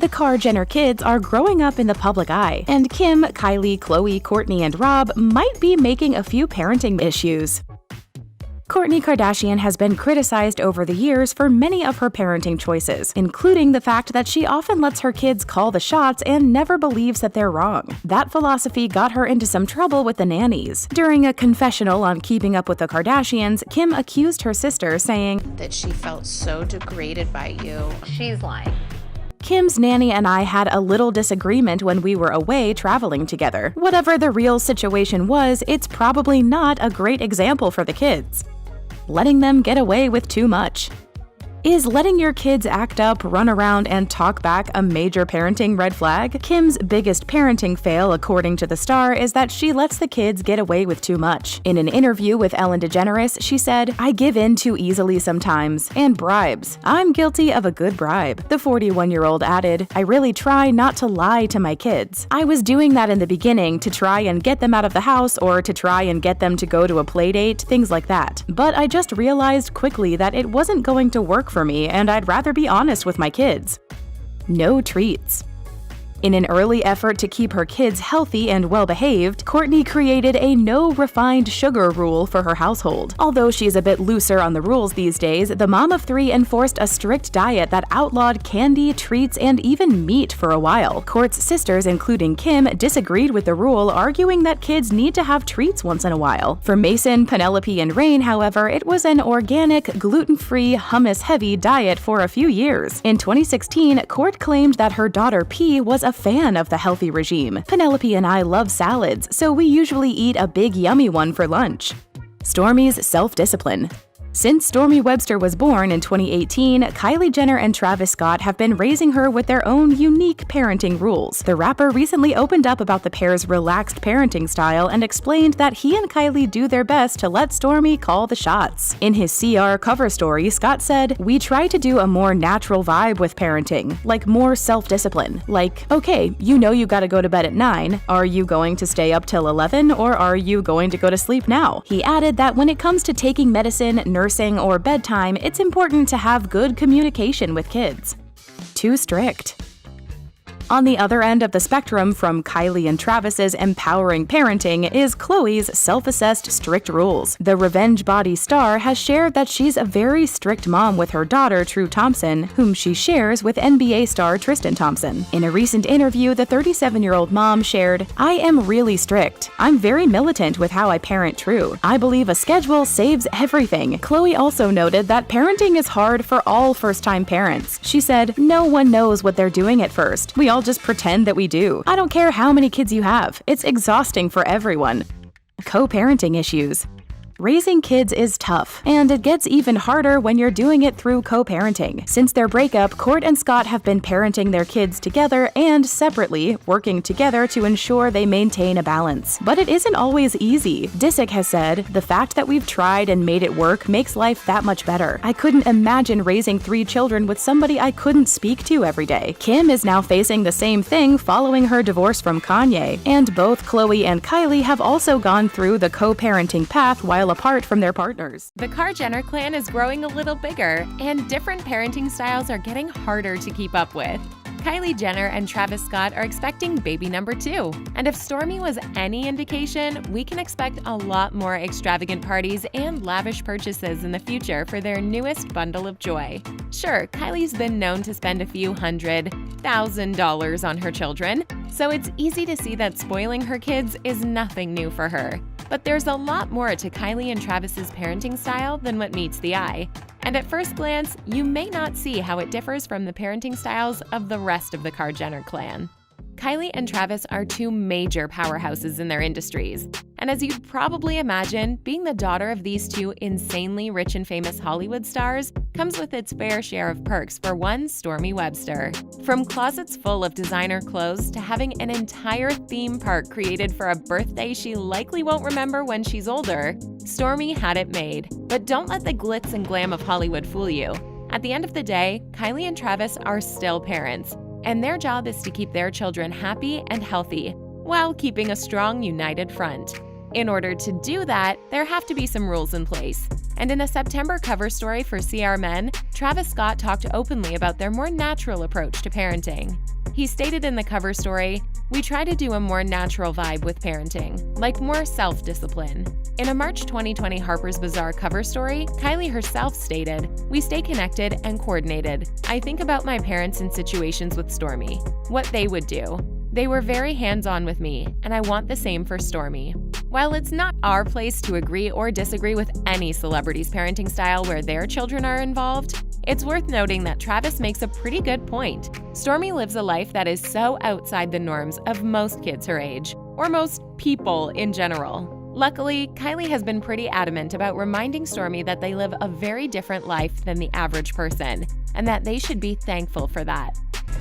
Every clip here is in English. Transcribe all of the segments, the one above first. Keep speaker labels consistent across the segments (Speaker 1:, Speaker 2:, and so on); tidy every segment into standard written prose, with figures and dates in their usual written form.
Speaker 1: The KarJenner kids are growing up in the public eye, and Kim, Kylie, Khloe, Kourtney, and Rob might be making a few parenting issues. Kourtney Kardashian has been criticized over the years for many of her parenting choices, including the fact that she often lets her kids call the shots and never believes that they're wrong. That philosophy got her into some trouble with the nannies. During a confessional on Keeping Up with the Kardashians, Kim accused her sister, saying
Speaker 2: that she felt so degraded by you.
Speaker 3: She's lying.
Speaker 1: Kim's nanny and I had a little disagreement when we were away traveling together. Whatever the real situation was, it's probably not a great example for the kids. Letting them get away with too much. Is letting your kids act up, run around, and talk back a major parenting red flag? Kim's biggest parenting fail, according to The Star, is that she lets the kids get away with too much. In an interview with Ellen DeGeneres, she said, "I give in too easily sometimes. And bribes. I'm guilty of a good bribe." The 41-year-old added, "I really try not to lie to my kids. I was doing that in the beginning to try and get them out of the house or to try and get them to go to a play date, things like that. But I just realized quickly that it wasn't going to work for me, and I'd rather be honest with my kids." No treats. In an early effort to keep her kids healthy and well-behaved, Kourtney created a no refined sugar rule for her household. Although she's a bit looser on the rules these days, the mom of three enforced a strict diet that outlawed candy, treats, and even meat for a while. Kourt's sisters, including Kim, disagreed with the rule, arguing that kids need to have treats once in a while. For Mason, Penelope, and Rain, however, it was an organic, gluten-free, hummus-heavy diet for a few years. In 2016, Kourt claimed that her daughter P was a fan of the healthy regime. "Penelope and I love salads, so we usually eat a big yummy one for lunch." Stormi's self-discipline. Since Stormi Webster was born in 2018, Kylie Jenner and Travis Scott have been raising her with their own unique parenting rules. The rapper recently opened up about the pair's relaxed parenting style and explained that he and Kylie do their best to let Stormi call the shots. In his CR cover story, Scott said, "We try to do a more natural vibe with parenting, like more self-discipline. Like, okay, you know you gotta go to bed at 9. Are you going to stay up till 11, or are you going to go to sleep now?" He added that when it comes to taking medicine, nursing, or bedtime, it's important to have good communication with kids. Too strict. On the other end of the spectrum from Kylie and Travis's empowering parenting is Khloe's self-assessed strict rules. The Revenge Body star has shared that she's a very strict mom with her daughter, True Thompson, whom she shares with NBA star Tristan Thompson. In a recent interview, the 37-year-old mom shared, "I am really strict. I'm very militant with how I parent True. I believe a schedule saves everything." Khloe also noted that parenting is hard for all first-time parents. She said, "No one knows what they're doing at first. We all just pretend that we do. I don't care how many kids you have. It's exhausting for everyone." Co-parenting issues. Raising kids is tough, and it gets even harder when you're doing it through co-parenting. Since their breakup, Kourt and Scott have been parenting their kids together and separately, working together to ensure they maintain a balance. But it isn't always easy. Disick has said, "The fact that we've tried and made it work makes life that much better. I couldn't imagine raising 3 children with somebody I couldn't speak to every day." Kim is now facing the same thing following her divorce from Kanye, and both Khloe and Kylie have also gone through the co-parenting path while apart from their partners.
Speaker 3: The KarJenner clan is growing a little bigger, and different parenting styles are getting harder to keep up with. Kylie Jenner and Travis Scott are expecting baby number 2. And if Stormi was any indication, we can expect a lot more extravagant parties and lavish purchases in the future for their newest bundle of joy. Sure, Kylie's been known to spend a few $100,000 on her children, so it's easy to see that spoiling her kids is nothing new for her. But there's a lot more to Kylie and Travis's parenting style than what meets the eye. And at first glance, you may not see how it differs from the parenting styles of the rest of the KarJenner clan. Kylie and Travis are 2 major powerhouses in their industries. And as you'd probably imagine, being the daughter of these 2 insanely rich and famous Hollywood stars comes with its fair share of perks for one Stormi Webster. From closets full of designer clothes to having an entire theme park created for a birthday she likely won't remember when she's older, Stormi had it made. But don't let the glitz and glam of Hollywood fool you. At the end of the day, Kylie and Travis are still parents, and their job is to keep their children happy and healthy while keeping a strong, united front. In order to do that, there have to be some rules in place. And in a September cover story for CR Men, Travis Scott talked openly about their more natural approach to parenting. He stated in the cover story, "We try to do a more natural vibe with parenting, like more self-discipline." In a March 2020 Harper's Bazaar cover story, Kylie herself stated, "We stay connected and coordinated. I think about my parents in situations with Stormi, what they would do. They were very hands-on with me, and I want the same for Stormi." While it's not our place to agree or disagree with any celebrity's parenting style where their children are involved, it's worth noting that Travis makes a pretty good point. Stormi lives a life that is so outside the norms of most kids her age, or most people in general. Luckily, Kylie has been pretty adamant about reminding Stormi that they live a very different life than the average person, and that they should be thankful for that.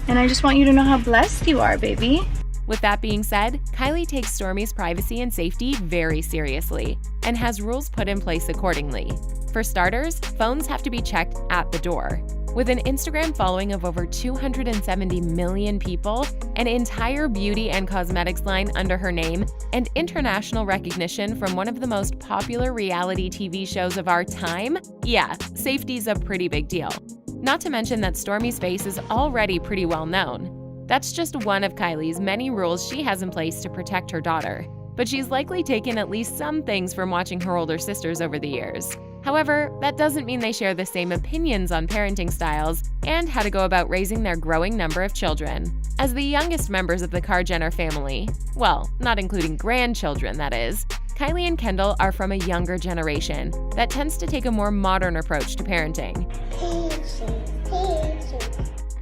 Speaker 4: And I just want you to know how blessed you are, baby.
Speaker 3: With that being said, Kylie takes Stormi's privacy and safety very seriously and has rules put in place accordingly. For starters, phones have to be checked at the door. With an Instagram following of over 270 million people, an entire beauty and cosmetics line under her name, and international recognition from one of the most popular reality TV shows of our time, yeah, safety's a pretty big deal. Not to mention that Stormi's face is already pretty well known. That's just one of Kylie's many rules she has in place to protect her daughter. But she's likely taken at least some things from watching her older sisters over the years. However, that doesn't mean they share the same opinions on parenting styles and how to go about raising their growing number of children. As the youngest members of the KarJenner family, well, not including grandchildren, that is, Kylie and Kendall are from a younger generation that tends to take a more modern approach to parenting.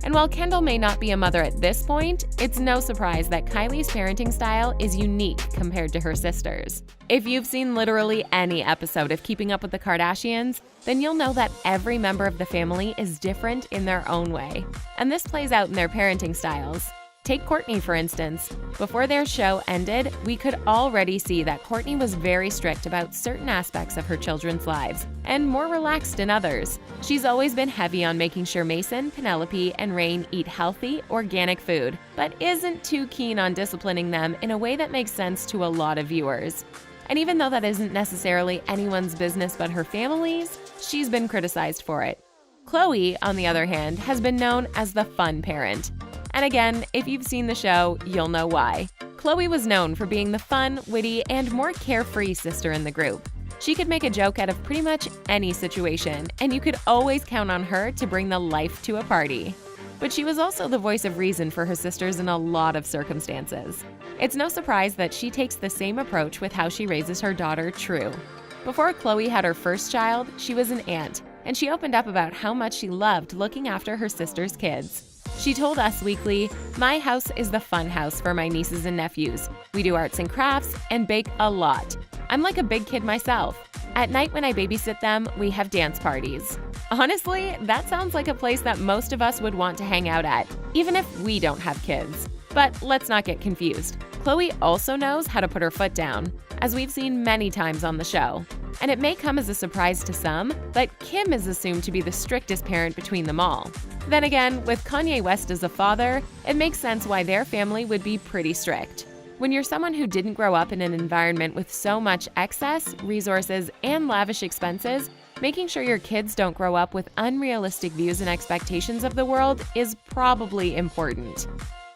Speaker 3: And while Kendall may not be a mother at this point, it's no surprise that Kylie's parenting style is unique compared to her sisters. If you've seen literally any episode of Keeping Up with the Kardashians, then you'll know that every member of the family is different in their own way. And this plays out in their parenting styles. Take Kourtney, for instance. Before their show ended, we could already see that Kourtney was very strict about certain aspects of her children's lives, and more relaxed in others. She's always been heavy on making sure Mason, Penelope, and Rain eat healthy, organic food, but isn't too keen on disciplining them in a way that makes sense to a lot of viewers. And even though that isn't necessarily anyone's business but her family's, she's been criticized for it. Khloe, on the other hand, has been known as the fun parent. And again, if you've seen the show, you'll know why. Khloe was known for being the fun, witty, and more carefree sister in the group. She could make a joke out of pretty much any situation, and you could always count on her to bring the life to a party. But she was also the voice of reason for her sisters in a lot of circumstances. It's no surprise that she takes the same approach with how she raises her daughter, True. Before Khloe had her first child, she was an aunt, and she opened up about how much she loved looking after her sister's kids. She told Us Weekly, "My house is the fun house for my nieces and nephews. We do arts and crafts and bake a lot. I'm like a big kid myself. At night when I babysit them, we have dance parties." Honestly, that sounds like a place that most of us would want to hang out at, even if we don't have kids. But let's not get confused. Khloe also knows how to put her foot down, as we've seen many times on the show. And it may come as a surprise to some, but Kim is assumed to be the strictest parent between them all. Then again, with Kanye West as a father, it makes sense why their family would be pretty strict. When you're someone who didn't grow up in an environment with so much excess, resources, and lavish expenses, making sure your kids don't grow up with unrealistic views and expectations of the world is probably important.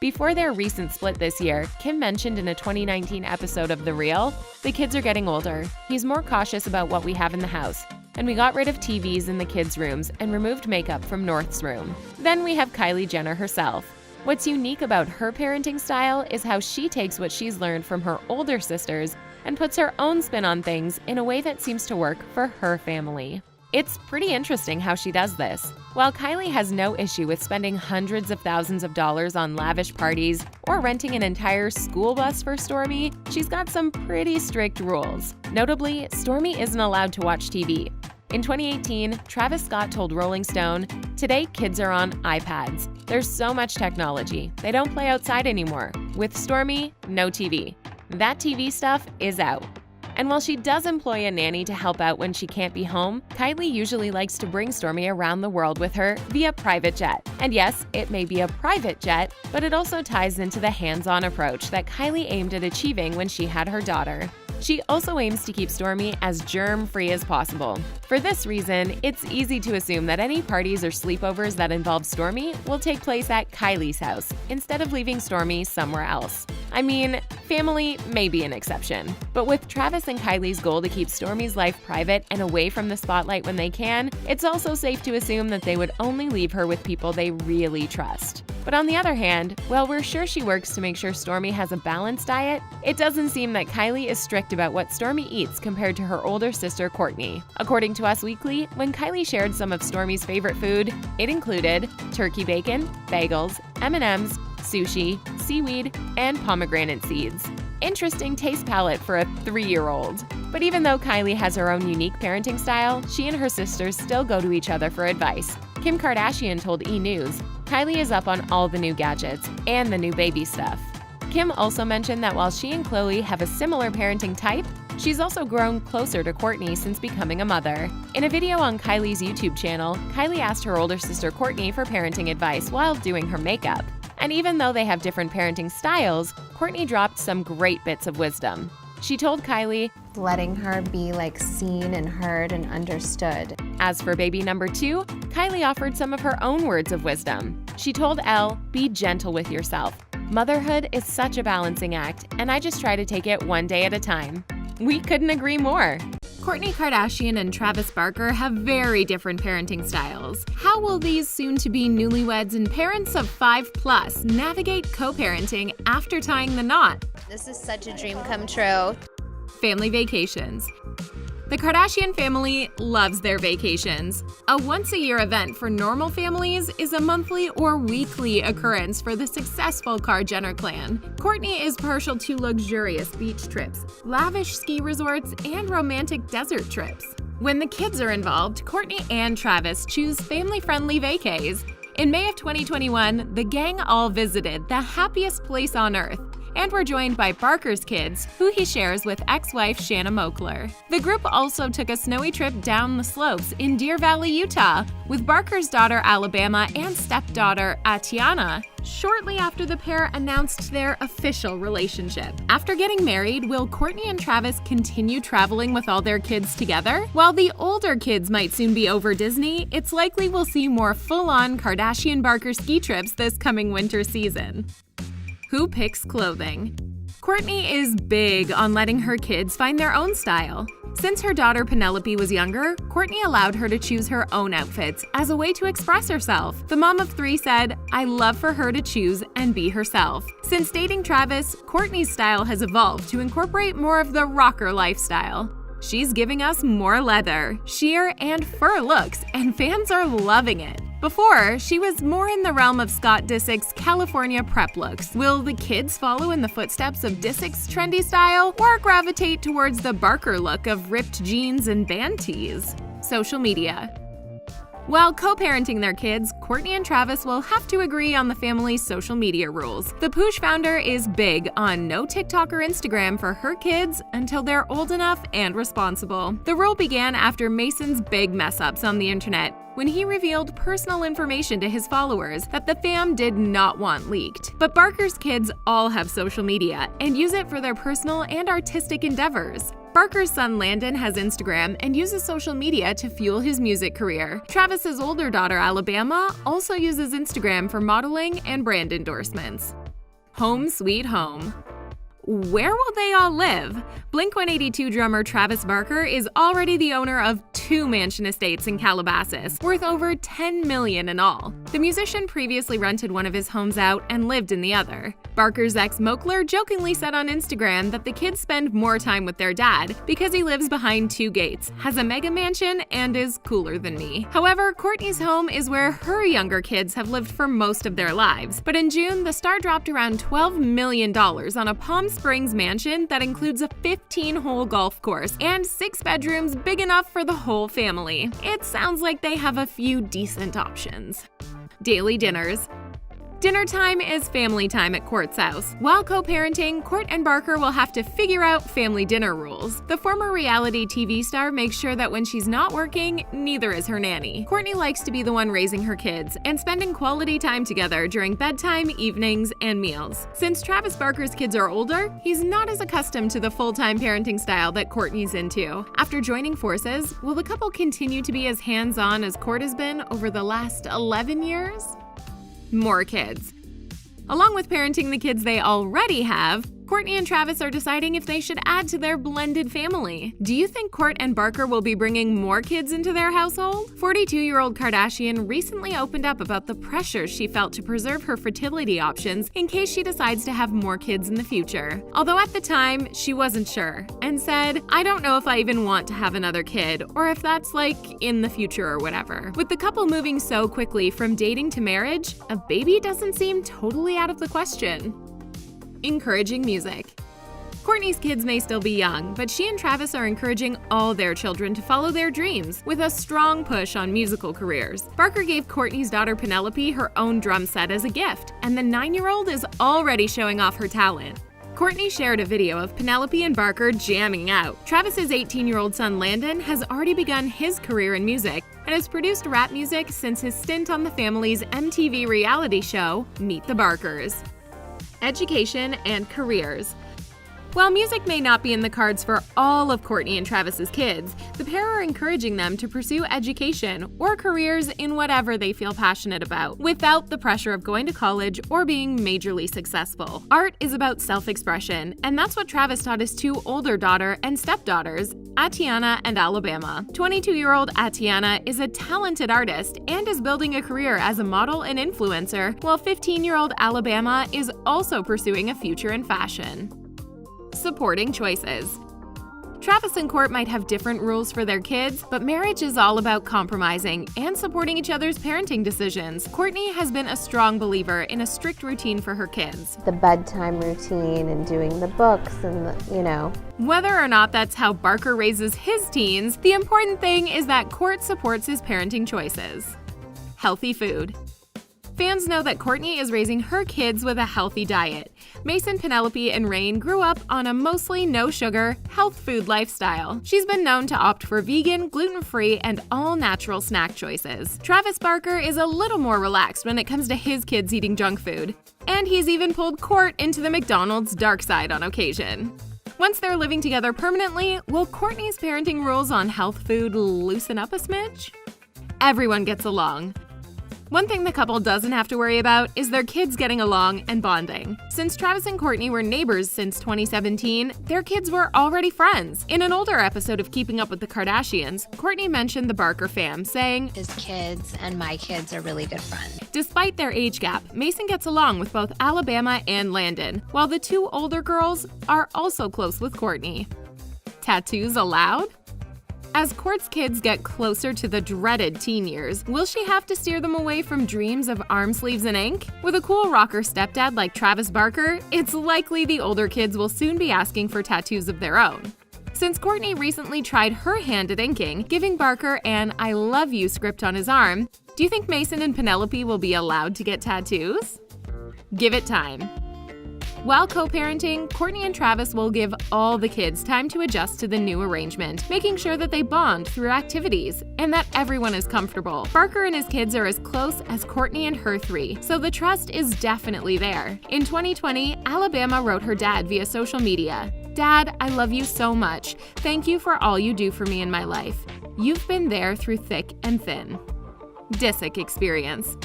Speaker 3: Before their recent split this year, Kim mentioned in a 2019 episode of The Real, "The kids are getting older. He's more cautious about what we have in the house. And we got rid of TVs in the kids' rooms and removed makeup from North's room." Then we have Kylie Jenner herself. What's unique about her parenting style is how she takes what she's learned from her older sisters and puts her own spin on things in a way that seems to work for her family. It's pretty interesting how she does this. While Kylie has no issue with spending hundreds of thousands of dollars on lavish parties or renting an entire school bus for Stormi, she's got some pretty strict rules. Notably, Stormi isn't allowed to watch TV. In 2018, Travis Scott told Rolling Stone, "Today, kids are on iPads. There's so much technology. They don't play outside anymore. With Stormi, no TV. That TV stuff is out." And while she does employ a nanny to help out when she can't be home, Kylie usually likes to bring Stormi around the world with her via private jet. And yes, it may be a private jet, but it also ties into the hands-on approach that Kylie aimed at achieving when she had her daughter. She also aims to keep Stormi as germ-free as possible. For this reason, it's easy to assume that any parties or sleepovers that involve Stormi will take place at Kylie's house, instead of leaving Stormi somewhere else. I mean, family may be an exception. But with Travis and Kylie's goal to keep Stormi's life private and away from the spotlight when they can, it's also safe to assume that they would only leave her with people they really trust. But on the other hand, while we're sure she works to make sure Stormi has a balanced diet, it doesn't seem that Kylie is strict about what Stormi eats compared to her older sister Kourtney. According to Us Weekly, when Kylie shared some of Stormi's favorite food, it included turkey bacon, bagels, M&Ms, sushi, seaweed, and pomegranate seeds. Interesting taste palette for a 3-year-old. But even though Kylie has her own unique parenting style, she and her sisters still go to each other for advice. Kim Kardashian told E! News, "Kylie is up on all the new gadgets and the new baby stuff." Kim also mentioned that while she and Khloe have a similar parenting type, she's also grown closer to Kourtney since becoming a mother. In a video on Kylie's YouTube channel, Kylie asked her older sister Kourtney for parenting advice while doing her makeup. And even though they have different parenting styles, Kourtney dropped some great bits of wisdom. She told Kylie,
Speaker 2: Letting her be seen and heard and understood.
Speaker 3: As for baby number 2, Kylie offered some of her own words of wisdom. She told Elle, "Be gentle with yourself. Motherhood is such a balancing act, and I just try to take it one day at a time." We couldn't agree more. Kourtney Kardashian and Travis Barker have very different parenting styles. How will these soon-to-be newlyweds and parents of 5+ navigate co-parenting after tying the knot?
Speaker 2: This is such a dream come true.
Speaker 3: Family vacations. The Kardashian family loves their vacations. A once-a-year event for normal families is a monthly or weekly occurrence for the successful KarJenner clan. Kourtney is partial to luxurious beach trips, lavish ski resorts, and romantic desert trips. When the kids are involved, Kourtney and Travis choose family-friendly vacays. In May of 2021, the gang all visited the happiest place on earth, and were joined by Barker's kids, who he shares with ex-wife Shanna Moakler. The group also took a snowy trip down the slopes in Deer Valley, Utah, with Barker's daughter Alabama and stepdaughter Atiana, shortly after the pair announced their official relationship. After getting married, will Kourtney and Travis continue traveling with all their kids together? While the older kids might soon be over Disney, it's likely we'll see more full-on Kardashian-Barker ski trips this coming winter season. Who picks clothing? Kourtney is big on letting her kids find their own style. Since her daughter Penelope was younger, Kourtney allowed her to choose her own outfits as a way to express herself. The mom of 3 said, "I love for her to choose and be herself." Since dating Travis, Kourtney's style has evolved to incorporate more of the rocker lifestyle. She's giving us more leather, sheer, and fur looks, and fans are loving it. Before, she was more in the realm of Scott Disick's California prep looks. Will the kids follow in the footsteps of Disick's trendy style, or gravitate towards the Barker look of ripped jeans and band tees? Social media. While co-parenting their kids, Kourtney and Travis will have to agree on the family's social media rules. The Poosh founder is big on no TikTok or Instagram for her kids until they're old enough and responsible. The rule began after Mason's big mess-ups on the internet, when he revealed personal information to his followers that the fam did not want leaked. But Barker's kids all have social media and use it for their personal and artistic endeavors. Barker's son Landon has Instagram and uses social media to fuel his music career. Travis's older daughter Alabama also uses Instagram for modeling and brand endorsements. Home sweet home. Where will they all live? Blink-182 drummer Travis Barker is already the owner of 2 mansion estates in Calabasas, worth over $10 million in all. The musician previously rented one of his homes out and lived in the other. Barker's ex Moakler jokingly said on Instagram that the kids spend more time with their dad because he lives behind 2 gates, has a mega mansion, and is cooler than me. However, Kourtney's home is where her younger kids have lived for most of their lives. But in June, the star dropped around $12 million on a Palm Springs mansion that includes a 15-hole golf course and 6 bedrooms big enough for the whole family. It sounds like they have a few decent options. Daily dinners. Dinner time is family time at Kourt's house. While co-parenting, Kourt and Barker will have to figure out family dinner rules. The former reality TV star makes sure that when she's not working, neither is her nanny. Kourtney likes to be the one raising her kids and spending quality time together during bedtime, evenings, and meals. Since Travis Barker's kids are older, he's not as accustomed to the full-time parenting style that Kourtney's into. After joining forces, will the couple continue to be as hands-on as Kourt has been over the last 11 years? More kids. Along with parenting the kids they already have, Kourtney and Travis are deciding if they should add to their blended family. Do you think Kourt and Barker will be bringing more kids into their household? 42-year-old Kardashian recently opened up about the pressure she felt to preserve her fertility options in case she decides to have more kids in the future. Although at the time, she wasn't sure, and said, "I don't know if I even want to have another kid, or if that's like in the future or whatever." With the couple moving so quickly from dating to marriage, a baby doesn't seem totally out of the question. Encouraging music. Kourtney's kids may still be young, but she and Travis are encouraging all their children to follow their dreams with a strong push on musical careers. Barker gave Kourtney's daughter Penelope her own drum set as a gift, and the 9-year-old is already showing off her talent. Kourtney shared a video of Penelope and Barker jamming out. Travis's 18-year-old son Landon has already begun his career in music and has produced rap music since his stint on the family's MTV reality show, Meet the Barkers. Education and careers. While music may not be in the cards for all of Kourtney and Travis's kids, the pair are encouraging them to pursue education or careers in whatever they feel passionate about, without the pressure of going to college or being majorly successful. Art is about self-expression, and that's what Travis taught his two older daughter and stepdaughters, Atiana and Alabama. 22-year-old Atiana is a talented artist and is building a career as a model and influencer, while 15-year-old Alabama is also pursuing a future in fashion. Supporting choices. Travis and Kourt might have different rules for their kids, but marriage is all about compromising and supporting each other's parenting decisions. Kourtney has been a strong believer in a strict routine for her kids.
Speaker 2: The bedtime routine and doing the books and
Speaker 3: Whether or not that's how Barker raises his teens, the important thing is that Kourt supports his parenting choices. Healthy food. Fans know that Kourtney is raising her kids with a healthy diet. Mason, Penelope, and Rain grew up on a mostly no-sugar, health food lifestyle. She's been known to opt for vegan, gluten-free, and all-natural snack choices. Travis Barker is a little more relaxed when it comes to his kids eating junk food. And he's even pulled Kourt into the McDonald's dark side on occasion. Once they're living together permanently, will Kourtney's parenting rules on health food loosen up a smidge? Everyone gets along. One thing the couple doesn't have to worry about is their kids getting along and bonding. Since Travis and Kourtney were neighbors since 2017, their kids were already friends. In an older episode of Keeping Up with the Kardashians, Kourtney mentioned the Barker fam, saying,
Speaker 2: his kids and my kids are really good friends.
Speaker 3: Despite their age gap, Mason gets along with both Alabama and Landon, while the two older girls are also close with Kourtney. Tattoos allowed? As Kourt's kids get closer to the dreaded teen years, will she have to steer them away from dreams of arm sleeves and ink? With a cool rocker stepdad like Travis Barker, it's likely the older kids will soon be asking for tattoos of their own. Since Kourtney recently tried her hand at inking, giving Barker an "I love you" script on his arm, do you think Mason and Penelope will be allowed to get tattoos? Give it time. While co-parenting, Kourtney and Travis will give all the kids time to adjust to the new arrangement, making sure that they bond through activities and that everyone is comfortable. Barker and his kids are as close as Kourtney and her three, so the trust is definitely there. In 2020, Alabama wrote her dad via social media, "Dad, I love you so much. Thank you for all you do for me in my life. You've been there through thick and thin." Disick experience.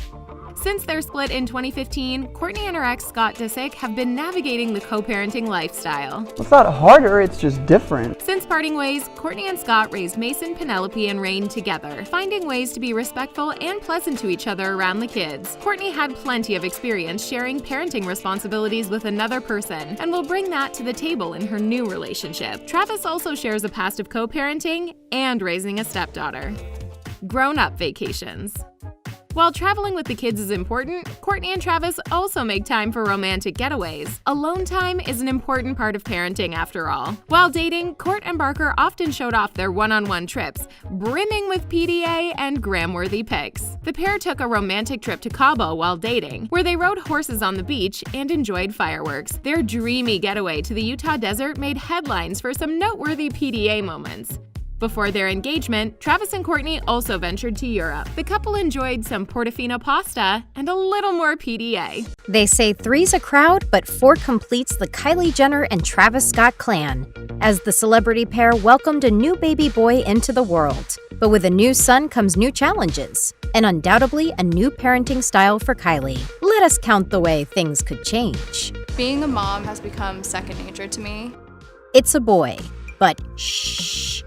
Speaker 3: Since their split in 2015, Kourtney and her ex Scott Disick have been navigating the co-parenting lifestyle.
Speaker 5: It's not harder, it's just different.
Speaker 3: Since parting ways, Kourtney and Scott raised Mason, Penelope, and Rain together, finding ways to be respectful and pleasant to each other around the kids. Kourtney had plenty of experience sharing parenting responsibilities with another person, and will bring that to the table in her new relationship. Travis also shares a past of co-parenting and raising a stepdaughter. Grown-up vacations. While traveling with the kids is important, Kourtney and Travis also make time for romantic getaways. Alone time is an important part of parenting after all. While dating, Kourt and Barker often showed off their one-on-one trips, brimming with PDA and gram-worthy pics. The pair took a romantic trip to Cabo while dating, where they rode horses on the beach and enjoyed fireworks. Their dreamy getaway to the Utah desert made headlines for some noteworthy PDA moments. Before their engagement, Travis and Kourtney also ventured to Europe. The couple enjoyed some Portofino pasta and a little more PDA.
Speaker 6: They say three's a crowd, but four completes the Kylie Jenner and Travis Scott clan, as the celebrity pair welcomed a new baby boy into the world. But with a new son comes new challenges, and undoubtedly a new parenting style for Kylie. Let us count the way things could change.
Speaker 4: Being a mom has become second nature to me.
Speaker 6: It's a boy, but shh.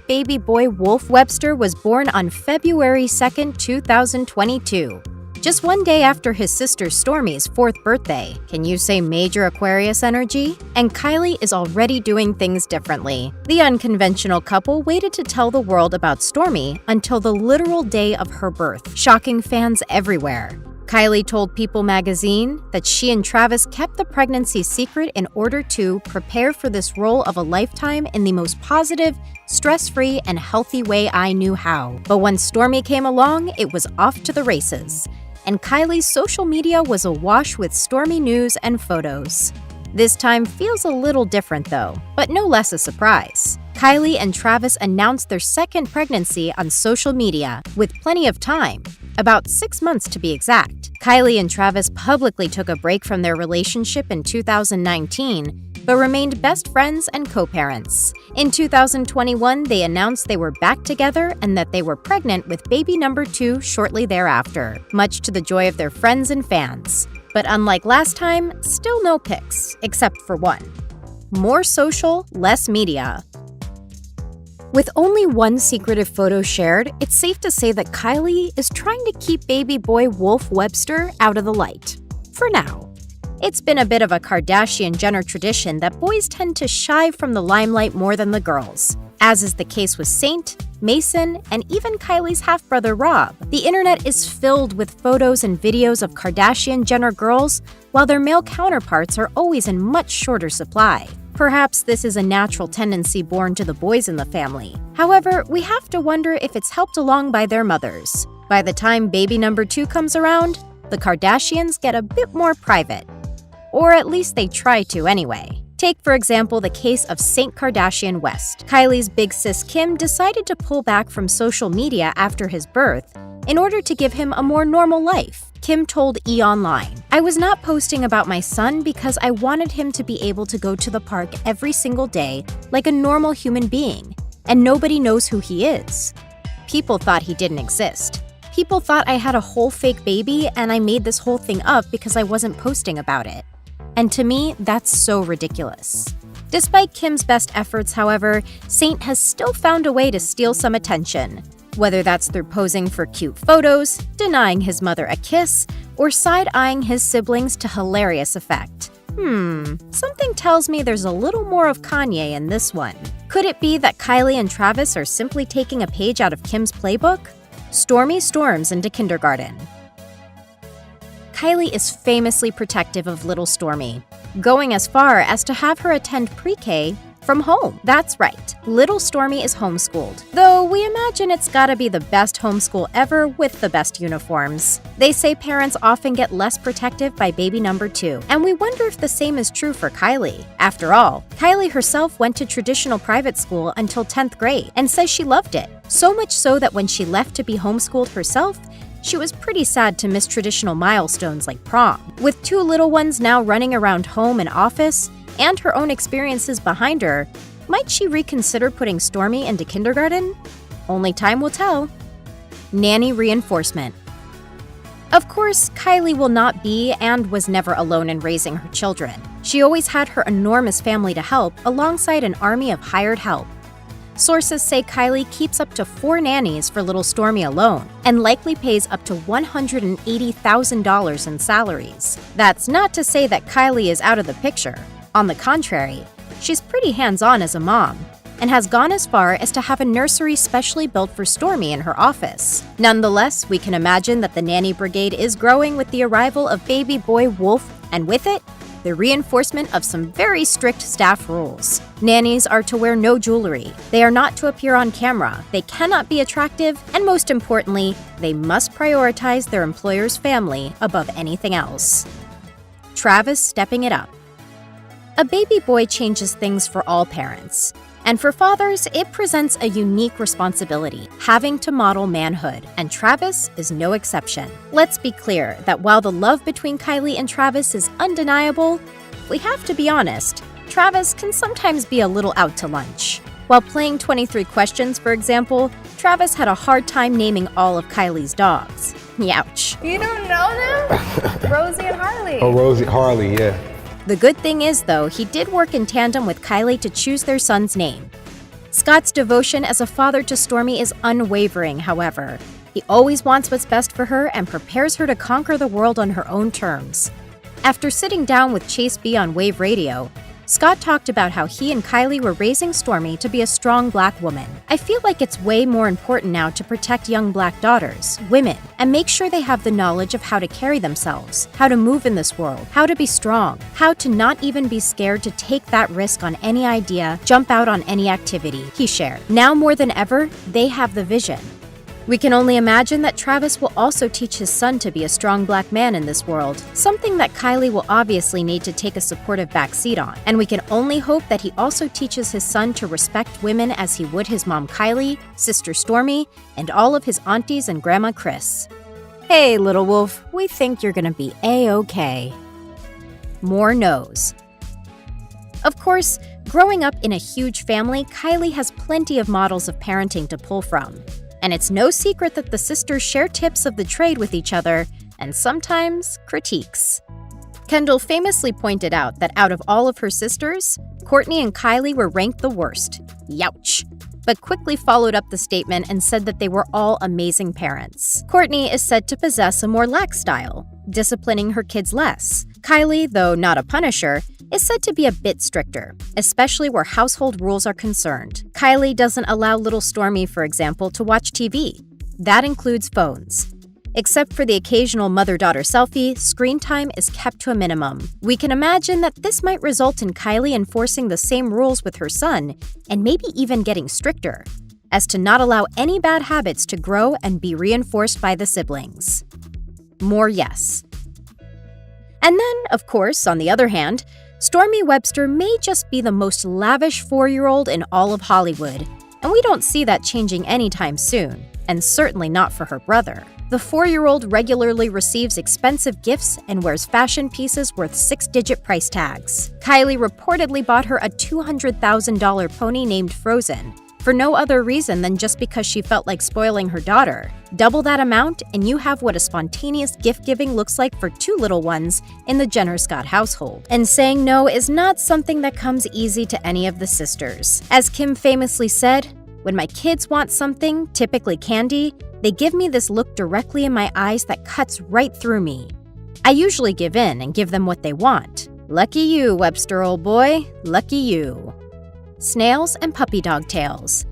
Speaker 6: Baby boy Wolf Webster was born on February 2, 2022, just one day after his sister Stormi's 4th birthday. Can you say major Aquarius energy? And Kylie is already doing things differently. The unconventional couple waited to tell the world about Stormi until the literal day of her birth, shocking fans everywhere. Kylie told People magazine that she and Travis kept the pregnancy secret in order to prepare for this role of a lifetime in the most positive, stress-free, and healthy way I knew how. But when Stormi came along, it was off to the races. And Kylie's social media was awash with Stormi news and photos. This time feels a little different though, but no less a surprise. Kylie and Travis announced their second pregnancy on social media with plenty of time, about 6 months to be exact. Kylie and Travis publicly took a break from their relationship in 2019, but remained best friends and co-parents. In 2021, they announced they were back together and that they were pregnant with baby number 2 shortly thereafter, much to the joy of their friends and fans. But unlike last time, still no pics, except for one. More social, less media. With only one secretive photo shared, it's safe to say that Kylie is trying to keep baby boy Wolf Webster out of the light. For now. It's been a bit of a Kardashian-Jenner tradition that boys tend to shy from the limelight more than the girls, as is the case with Saint, Mason, and even Kylie's half-brother Rob. The internet is filled with photos and videos of Kardashian-Jenner girls, while their male counterparts are always in much shorter supply. Perhaps this is a natural tendency born to the boys in the family. However, we have to wonder if it's helped along by their mothers. By the time baby number 2 comes around, the Kardashians get a bit more private. Or at least they try to anyway. Take, for example, the case of Saint Kardashian West. Kylie's big sis Kim decided to pull back from social media after his birth in order to give him a more normal life. Kim told E! Online, "I was not posting about my son because I wanted him to be able to go to the park every single day like a normal human being, and nobody knows who he is. People thought he didn't exist. People thought I had a whole fake baby and I made this whole thing up because I wasn't posting about it. And to me, that's so ridiculous." Despite Kim's best efforts, however, Saint has still found a way to steal some attention. Whether that's through posing for cute photos, denying his mother a kiss, or side-eyeing his siblings to hilarious effect. Something tells me there's a little more of Kanye in this one. Could it be that Kylie and Travis are simply taking a page out of Kim's playbook? Stormi storms into kindergarten. Kylie is famously protective of little Stormi, going as far as to have her attend pre-K from home. That's right, little Stormi is homeschooled, though we imagine it's gotta be the best homeschool ever with the best uniforms. They say parents often get less protective by baby number 2, and we wonder if the same is true for Kylie. After all, Kylie herself went to traditional private school until 10th grade and says she loved it, so much so that when she left to be homeschooled herself, she was pretty sad to miss traditional milestones like prom. With 2 little ones now running around home and office, and her own experiences behind her, might she reconsider putting Stormi into kindergarten? Only time will tell. Nanny reinforcement. Of course, Kylie will not be and was never alone in raising her children. She always had her enormous family to help alongside an army of hired help. Sources say Kylie keeps up to 4 nannies for little Stormi alone and likely pays up to $180,000 in salaries. That's not to say that Kylie is out of the picture. On the contrary, she's pretty hands-on as a mom, and has gone as far as to have a nursery specially built for Stormi in her office. Nonetheless, we can imagine that the nanny brigade is growing with the arrival of baby boy Wolf, and with it, the reinforcement of some very strict staff rules. Nannies are to wear no jewelry, they are not to appear on camera, they cannot be attractive, and most importantly, they must prioritize their employer's family above anything else. Travis stepping it up. A baby boy changes things for all parents. And for fathers, it presents a unique responsibility, having to model manhood, and Travis is no exception. Let's be clear that while the love between Kylie and Travis is undeniable, we have to be honest, Travis can sometimes be a little out to lunch. While playing 23 Questions, for example, Travis had a hard time naming all of Kylie's dogs. Youch.
Speaker 2: You don't know them? Rosie and Harley.
Speaker 7: Oh, Harley, yeah.
Speaker 6: The good thing is, though, he did work in tandem with Kylie to choose their son's name. Scott's devotion as a father to Stormi is unwavering, however. He always wants what's best for her and prepares her to conquer the world on her own terms. After sitting down with Chase B on Wave Radio, Scott talked about how he and Kylie were raising Stormi to be a strong Black woman. I feel like it's way more important now to protect young Black daughters, women, and make sure they have the knowledge of how to carry themselves, how to move in this world, how to be strong, how to not even be scared to take that risk on any idea, jump out on any activity, he shared. Now more than ever, they have the vision. We can only imagine that Travis will also teach his son to be a strong Black man in this world, something that Kylie will obviously need to take a supportive backseat on. And we can only hope that he also teaches his son to respect women as he would his mom Kylie, sister Stormi, and all of his aunties and Grandma Chris. Hey, little wolf, we think you're gonna be A-okay. More no's. Of course, growing up in a huge family, Kylie has plenty of models of parenting to pull from. And it's no secret that the sisters share tips of the trade with each other, and sometimes critiques. Kendall famously pointed out that out of all of her sisters, Kourtney and Kylie were ranked the worst. Youch. But quickly followed up the statement and said that they were all amazing parents. Kourtney is said to possess a more lax style, disciplining her kids less. Kylie, though not a punisher, is said to be a bit stricter, especially where household rules are concerned. Kylie doesn't allow little Stormi, for example, to watch TV. That includes phones. Except for the occasional mother-daughter selfie, screen time is kept to a minimum. We can imagine that this might result in Kylie enforcing the same rules with her son, and maybe even getting stricter, as to not allow any bad habits to grow and be reinforced by the siblings. More yes. And then, of course, on the other hand, Stormi Webster may just be the most lavish 4-year-old in all of Hollywood, and we don't see that changing anytime soon, and certainly not for her brother. The 4-year-old regularly receives expensive gifts and wears fashion pieces worth 6-digit price tags. Kylie reportedly bought her a $200,000 pony named Frozen, for no other reason than just because she felt like spoiling her daughter. Double that amount, and you have what a spontaneous gift-giving looks like for 2 little ones in the Jenner-Scott household. And saying no is not something that comes easy to any of the sisters. As Kim famously said, "When my kids want something, typically candy, they give me this look directly in my eyes that cuts right through me. I usually give in and give them what they want. Lucky you, Webster, old boy. Lucky you." Snails and puppy dog tails.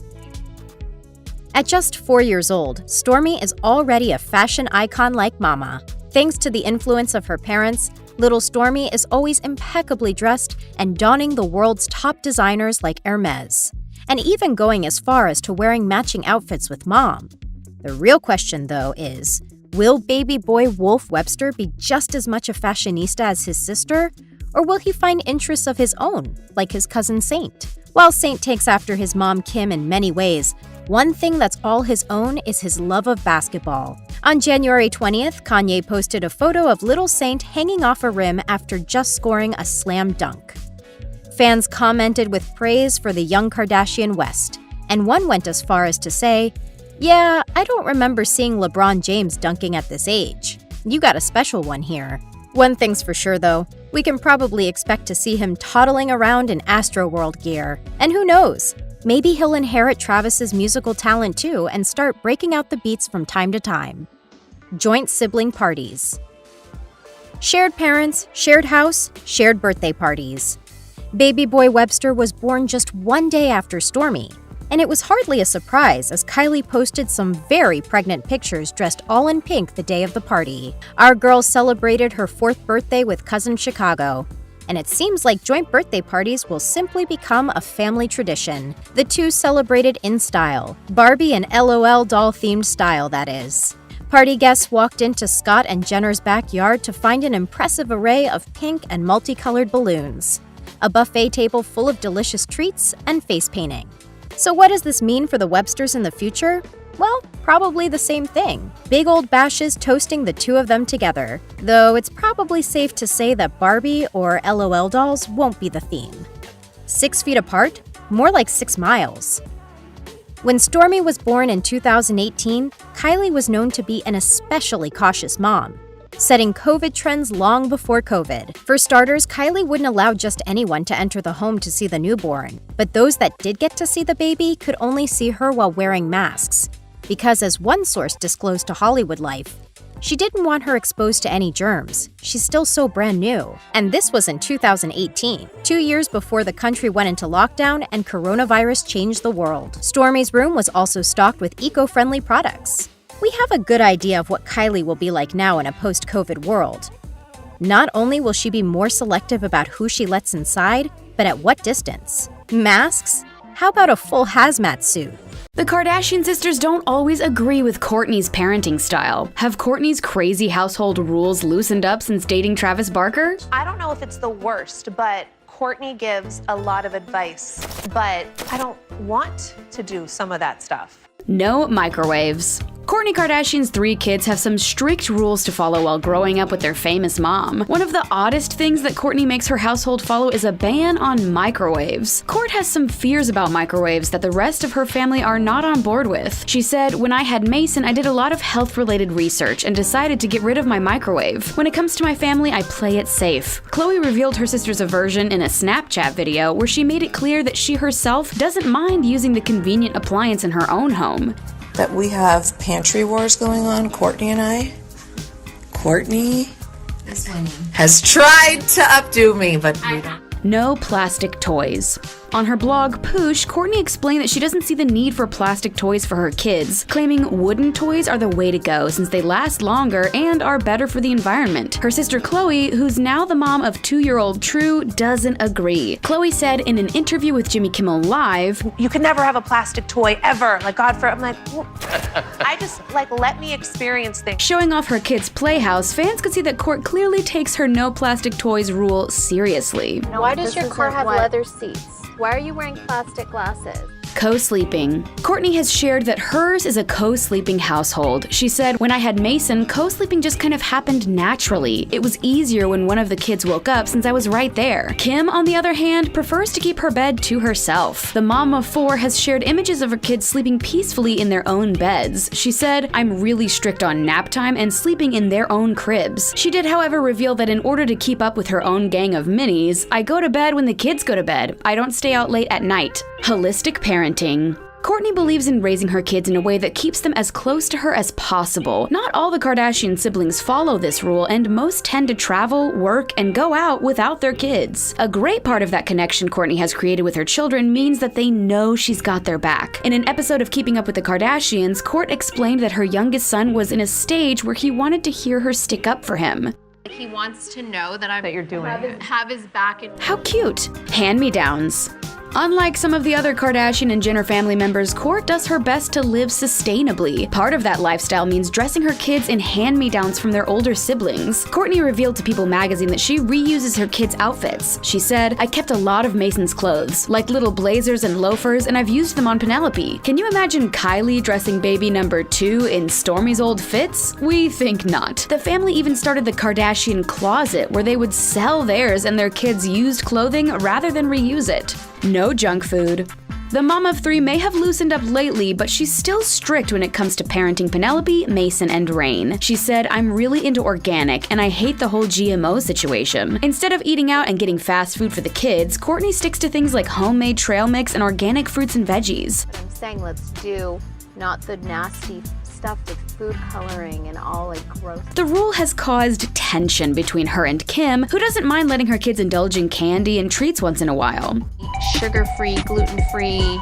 Speaker 6: At just 4 years old, Stormi is already a fashion icon like Mama. Thanks to the influence of her parents, little Stormi is always impeccably dressed and donning the world's top designers like Hermes, and even going as far as to wearing matching outfits with Mom. The real question, though, is, will baby boy Wolf Webster be just as much a fashionista as his sister, or will he find interests of his own, like his cousin Saint? While Saint takes after his mom Kim in many ways, one thing that's all his own is his love of basketball. On January 20th, Kanye posted a photo of little Saint hanging off a rim after just scoring a slam dunk. Fans commented with praise for the young Kardashian West, and one went as far as to say, "Yeah, I don't remember seeing LeBron James dunking at this age. You got a special one here." One thing's for sure, though, we can probably expect to see him toddling around in Astroworld gear. And who knows? Maybe he'll inherit Travis's musical talent too and start breaking out the beats from time to time. Joint sibling parties. Shared parents, shared house, shared birthday parties. Baby boy Webster was born just one day after Stormi, and it was hardly a surprise as Kylie posted some very pregnant pictures dressed all in pink the day of the party. Our girl celebrated her 4th birthday with cousin Chicago, and it seems like joint birthday parties will simply become a family tradition. The two celebrated in style, Barbie and LOL doll-themed style, that is. Party guests walked into Scott and Jenner's backyard to find an impressive array of pink and multicolored balloons, a buffet table full of delicious treats, and face painting. So what does this mean for the Websters in the future? Well, probably the same thing. Big old bashes toasting the two of them together, though it's probably safe to say that Barbie or LOL dolls won't be the theme. 6 feet apart? More like 6 miles. When Stormi was born in 2018, Kylie was known to be an especially cautious mom, setting COVID trends long before COVID. For starters, Kylie wouldn't allow just anyone to enter the home to see the newborn, but those that did get to see the baby could only see her while wearing masks, because as one source disclosed to Hollywood Life, she didn't want her exposed to any germs. She's still so brand new. And this was in 2018, 2 years before the country went into lockdown and coronavirus changed the world. Stormi's room was also stocked with eco-friendly products. We have a good idea of what Kylie will be like now in a post-COVID world. Not only will she be more selective about who she lets inside, but at what distance. Masks? How about a full hazmat suit?
Speaker 7: The Kardashian sisters don't always agree with Kourtney's parenting style. Have Kourtney's crazy household rules loosened up since dating Travis Barker?
Speaker 8: I don't know if it's the worst, but Kourtney gives a lot of advice, but I don't want to do some of that stuff.
Speaker 7: No microwaves. Kourtney Kardashian's 3 kids have some strict rules to follow while growing up with their famous mom. One of the oddest things that Kourtney makes her household follow is a ban on microwaves. Kourt has some fears about microwaves that the rest of her family are not on board with. She said, "When I had Mason, I did a lot of health-related research and decided to get rid of my microwave. When it comes to my family, I play it safe." Khloe revealed her sister's aversion in a Snapchat video where she made it clear that she herself doesn't mind using the convenient appliance in her own home.
Speaker 9: That we have pantry wars going on, Kourtney and I. Kourtney has tried to updo me, but we don't.
Speaker 7: No plastic toys. On her blog, Poosh, Kourtney explained that she doesn't see the need for plastic toys for her kids, claiming wooden toys are the way to go since they last longer and are better for the environment. Her sister Khloe, who's now the mom of 2-year-old True, doesn't agree. Khloe said in an interview with Jimmy Kimmel Live,
Speaker 8: "You can never have a plastic toy ever. Like, God for," I'm like, well, I just, let me experience things.
Speaker 7: Showing off her kids' playhouse, fans could see that Kourt clearly takes her no plastic toys rule seriously.
Speaker 2: Why does your car have leather seats? Why are you wearing plastic glasses?
Speaker 7: Co-sleeping. Kourtney has shared that hers is a co-sleeping household. She said, "When I had Mason, co-sleeping just kind of happened naturally. It was easier when one of the kids woke up since I was right there." Kim, on the other hand, prefers to keep her bed to herself. The mom of 4 has shared images of her kids sleeping peacefully in their own beds. She said, "I'm really strict on nap time and sleeping in their own cribs." She did, however, reveal that in order to keep up with her own gang of minis, "I go to bed when the kids go to bed. I don't stay out late at night." Holistic parenting. Kourtney believes in raising her kids in a way that keeps them as close to her as possible. Not all the Kardashian siblings follow this rule, and most tend to travel, work, and go out without their kids. A great part of that connection Kourtney has created with her children means that they know she's got their back. In an episode of Keeping Up with the Kardashians, Kourt explained that her youngest son was in a stage where he wanted to hear her stick up for him.
Speaker 2: He wants to know that
Speaker 8: you're doing it.
Speaker 2: Have his back.
Speaker 7: How cute! Hand-me-downs. Unlike some of the other Kardashian and Jenner family members, Kourt does her best to live sustainably. Part of that lifestyle means dressing her kids in hand-me-downs from their older siblings. Kourtney revealed to People magazine that she reuses her kids' outfits. She said, "I kept a lot of Mason's clothes, like little blazers and loafers, and I've used them on Penelope. Can you imagine Kylie dressing baby number 2 in Stormi's old fits? We think not." The family even started the Kardashian closet, where they would sell theirs and their kids' used clothing rather than reuse it. No junk food. The mom of 3 may have loosened up lately, but she's still strict when it comes to parenting Penelope, Mason, and Rain. She said, "I'm really into organic, and I hate the whole GMO situation." Instead of eating out and getting fast food for the kids, Kourtney sticks to things like homemade trail mix and organic fruits and veggies.
Speaker 2: I'm saying let's do not the nasty stuff with food coloring and all like gross.
Speaker 7: The rule has caused tension between her and Kim, who doesn't mind letting her kids indulge in candy and treats once in a while.
Speaker 10: Sugar-free, gluten-free,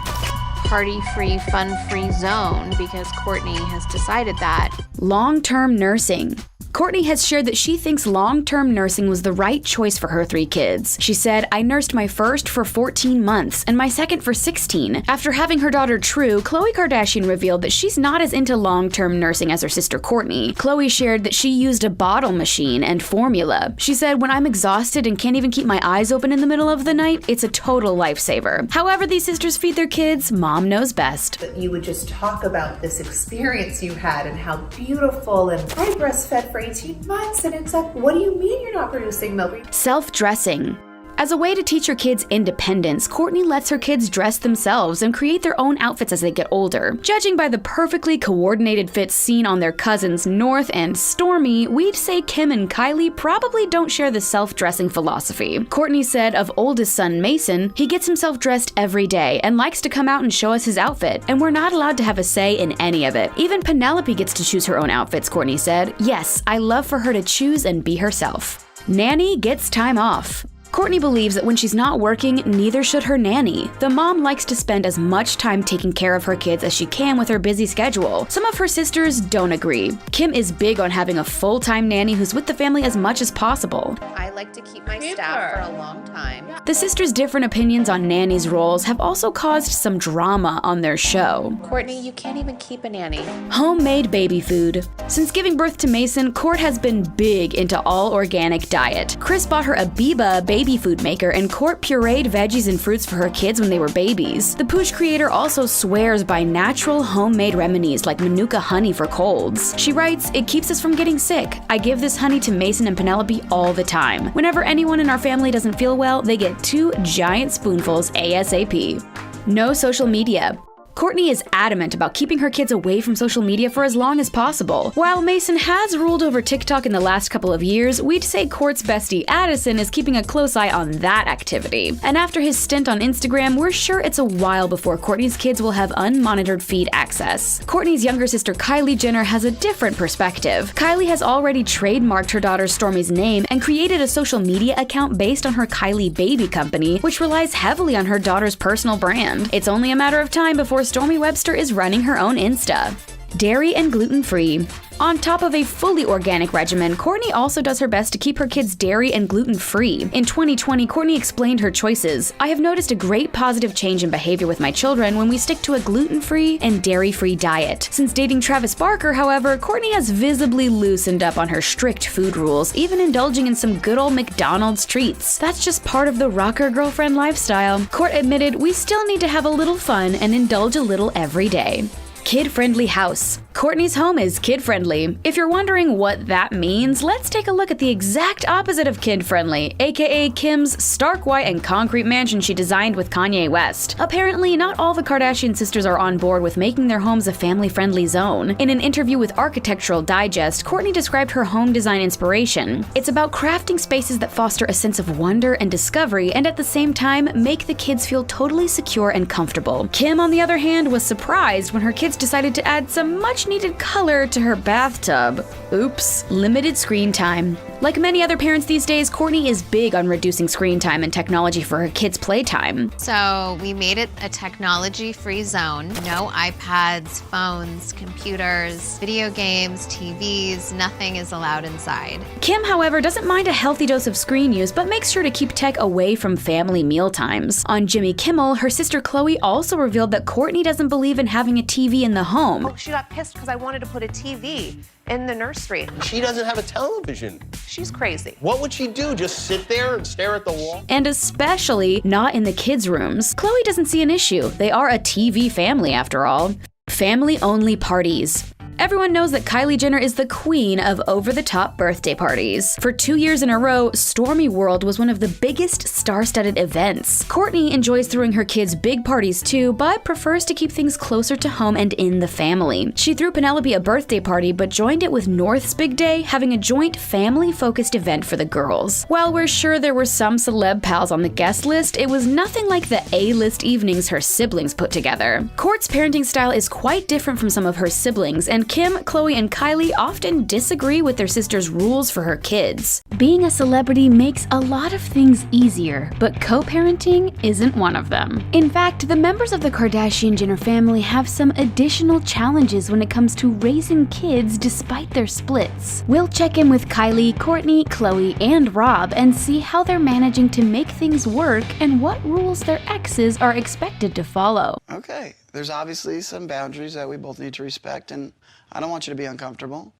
Speaker 10: party-free, fun-free zone because Kourtney has decided that.
Speaker 7: Long-term nursing. Kourtney has shared that she thinks long-term nursing was the right choice for her 3 kids. She said, "I nursed my first for 14 months and my second for 16. After having her daughter True, Khloe Kardashian revealed that she's not as into long-term nursing as her sister Kourtney. Khloe shared that she used a bottle machine and formula. She said, "When I'm exhausted and can't even keep my eyes open in the middle of the night, it's a total lifesaver." However these sisters feed their kids, mom knows best.
Speaker 9: You would just talk about this experience you had and how beautiful, and I breastfed for 18 months, and it's like, what do you mean you're not producing milk?
Speaker 7: Self-dressing. As a way to teach her kids independence, Kourtney lets her kids dress themselves and create their own outfits as they get older. Judging by the perfectly coordinated fits seen on their cousins North and Stormi, we'd say Kim and Kylie probably don't share the self-dressing philosophy. Kourtney said of oldest son Mason, "He gets himself dressed every day and likes to come out and show us his outfit, and we're not allowed to have a say in any of it. Even Penelope gets to choose her own outfits," Kourtney said. "Yes, I love for her to choose and be herself." Nanny gets time off. Kourtney believes that when she's not working, neither should her nanny. The mom likes to spend as much time taking care of her kids as she can with her busy schedule. Some of her sisters don't agree. Kim is big on having a full-time nanny who's with the family as much as possible.
Speaker 10: I like to keep my staff for a long time.
Speaker 7: The sisters' different opinions on nanny's roles have also caused some drama on their show.
Speaker 10: Kourtney, you can't even keep a nanny.
Speaker 7: Homemade baby food. Since giving birth to Mason, Kourt has been big into all organic diet. Chris bought her a Biba baby food maker, and Kourt pureed veggies and fruits for her kids when they were babies. The Poosh creator also swears by natural homemade remedies like Manuka honey for colds. She writes, "It keeps us from getting sick. I give this honey to Mason and Penelope all the time. Whenever anyone in our family doesn't feel well, they get 2 giant spoonfuls ASAP." No social media. Kourtney is adamant about keeping her kids away from social media for as long as possible. While Mason has ruled over TikTok in the last couple of years, we'd say Kourt's bestie Addison is keeping a close eye on that activity. And after his stint on Instagram, we're sure it's a while before Kourtney's kids will have unmonitored feed access. Kourtney's younger sister Kylie Jenner has a different perspective. Kylie has already trademarked her daughter Stormi's name and created a social media account based on her Kylie Baby Company, which relies heavily on her daughter's personal brand. It's only a matter of time before Stormi Webster is running her own Insta. Dairy and gluten-free. On top of a fully organic regimen, Kourtney also does her best to keep her kids dairy and gluten-free. In 2020, Kourtney explained her choices. "I have noticed a great positive change in behavior with my children when we stick to a gluten-free and dairy-free diet. Since dating Travis Barker, however, Kourtney has visibly loosened up on her strict food rules, even indulging in some good old McDonald's treats. That's just part of the rocker girlfriend lifestyle." Kourt admitted, "We still need to have a little fun and indulge a little every day." Kid-friendly house. Kourtney's home is kid-friendly. If you're wondering what that means, let's take a look at the exact opposite of kid-friendly, aka Kim's stark white and concrete mansion she designed with Kanye West. Apparently, not all the Kardashian sisters are on board with making their homes a family-friendly zone. In an interview with Architectural Digest, Kourtney described her home design inspiration. "It's about crafting spaces that foster a sense of wonder and discovery, and at the same time, make the kids feel totally secure and comfortable." Kim, on the other hand, was surprised when her kids decided to add some much-needed color to her bathtub. Oops. Limited screen time. Like many other parents these days, Kourtney is big on reducing screen time and technology for her kids' playtime.
Speaker 10: So we made it a technology-free zone. No iPads, phones, computers, video games, TVs, nothing is allowed inside.
Speaker 7: Kim, however, doesn't mind a healthy dose of screen use, but makes sure to keep tech away from family meal times. On Jimmy Kimmel, her sister Khloe also revealed that Kourtney doesn't believe in having a TV in the home.
Speaker 8: Oh, she got pissed because I wanted to put a TV in the nursery.
Speaker 11: She doesn't have a television.
Speaker 8: She's crazy.
Speaker 11: What would she do? Just sit there and stare at the wall?
Speaker 7: And especially not in the kids' rooms. Khloe doesn't see an issue. They are a TV family after all. Family-only parties. Everyone knows that Kylie Jenner is the queen of over-the-top birthday parties. For 2 years in a row, Stormi World was one of the biggest star-studded events. Kourtney enjoys throwing her kids big parties too, but prefers to keep things closer to home and in the family. She threw Penelope a birthday party, but joined it with North's big day, having a joint family-focused event for the girls. While we're sure there were some celeb pals on the guest list, it was nothing like the A-list evenings her siblings put together. Kourt's parenting style is quite different from some of her siblings, and Kim, Khloe, and Kylie often disagree with their sister's rules for her kids. Being a celebrity makes a lot of things easier, but co-parenting isn't one of them. In fact, the members of the Kardashian-Jenner family have some additional challenges when it comes to raising kids despite their splits. We'll check in with Kylie, Kourtney, Khloe, and Rob and see how they're managing to make things work and what rules their exes are expected to follow.
Speaker 5: Okay, there's obviously some boundaries that we both need to respect, and I don't want you to be uncomfortable.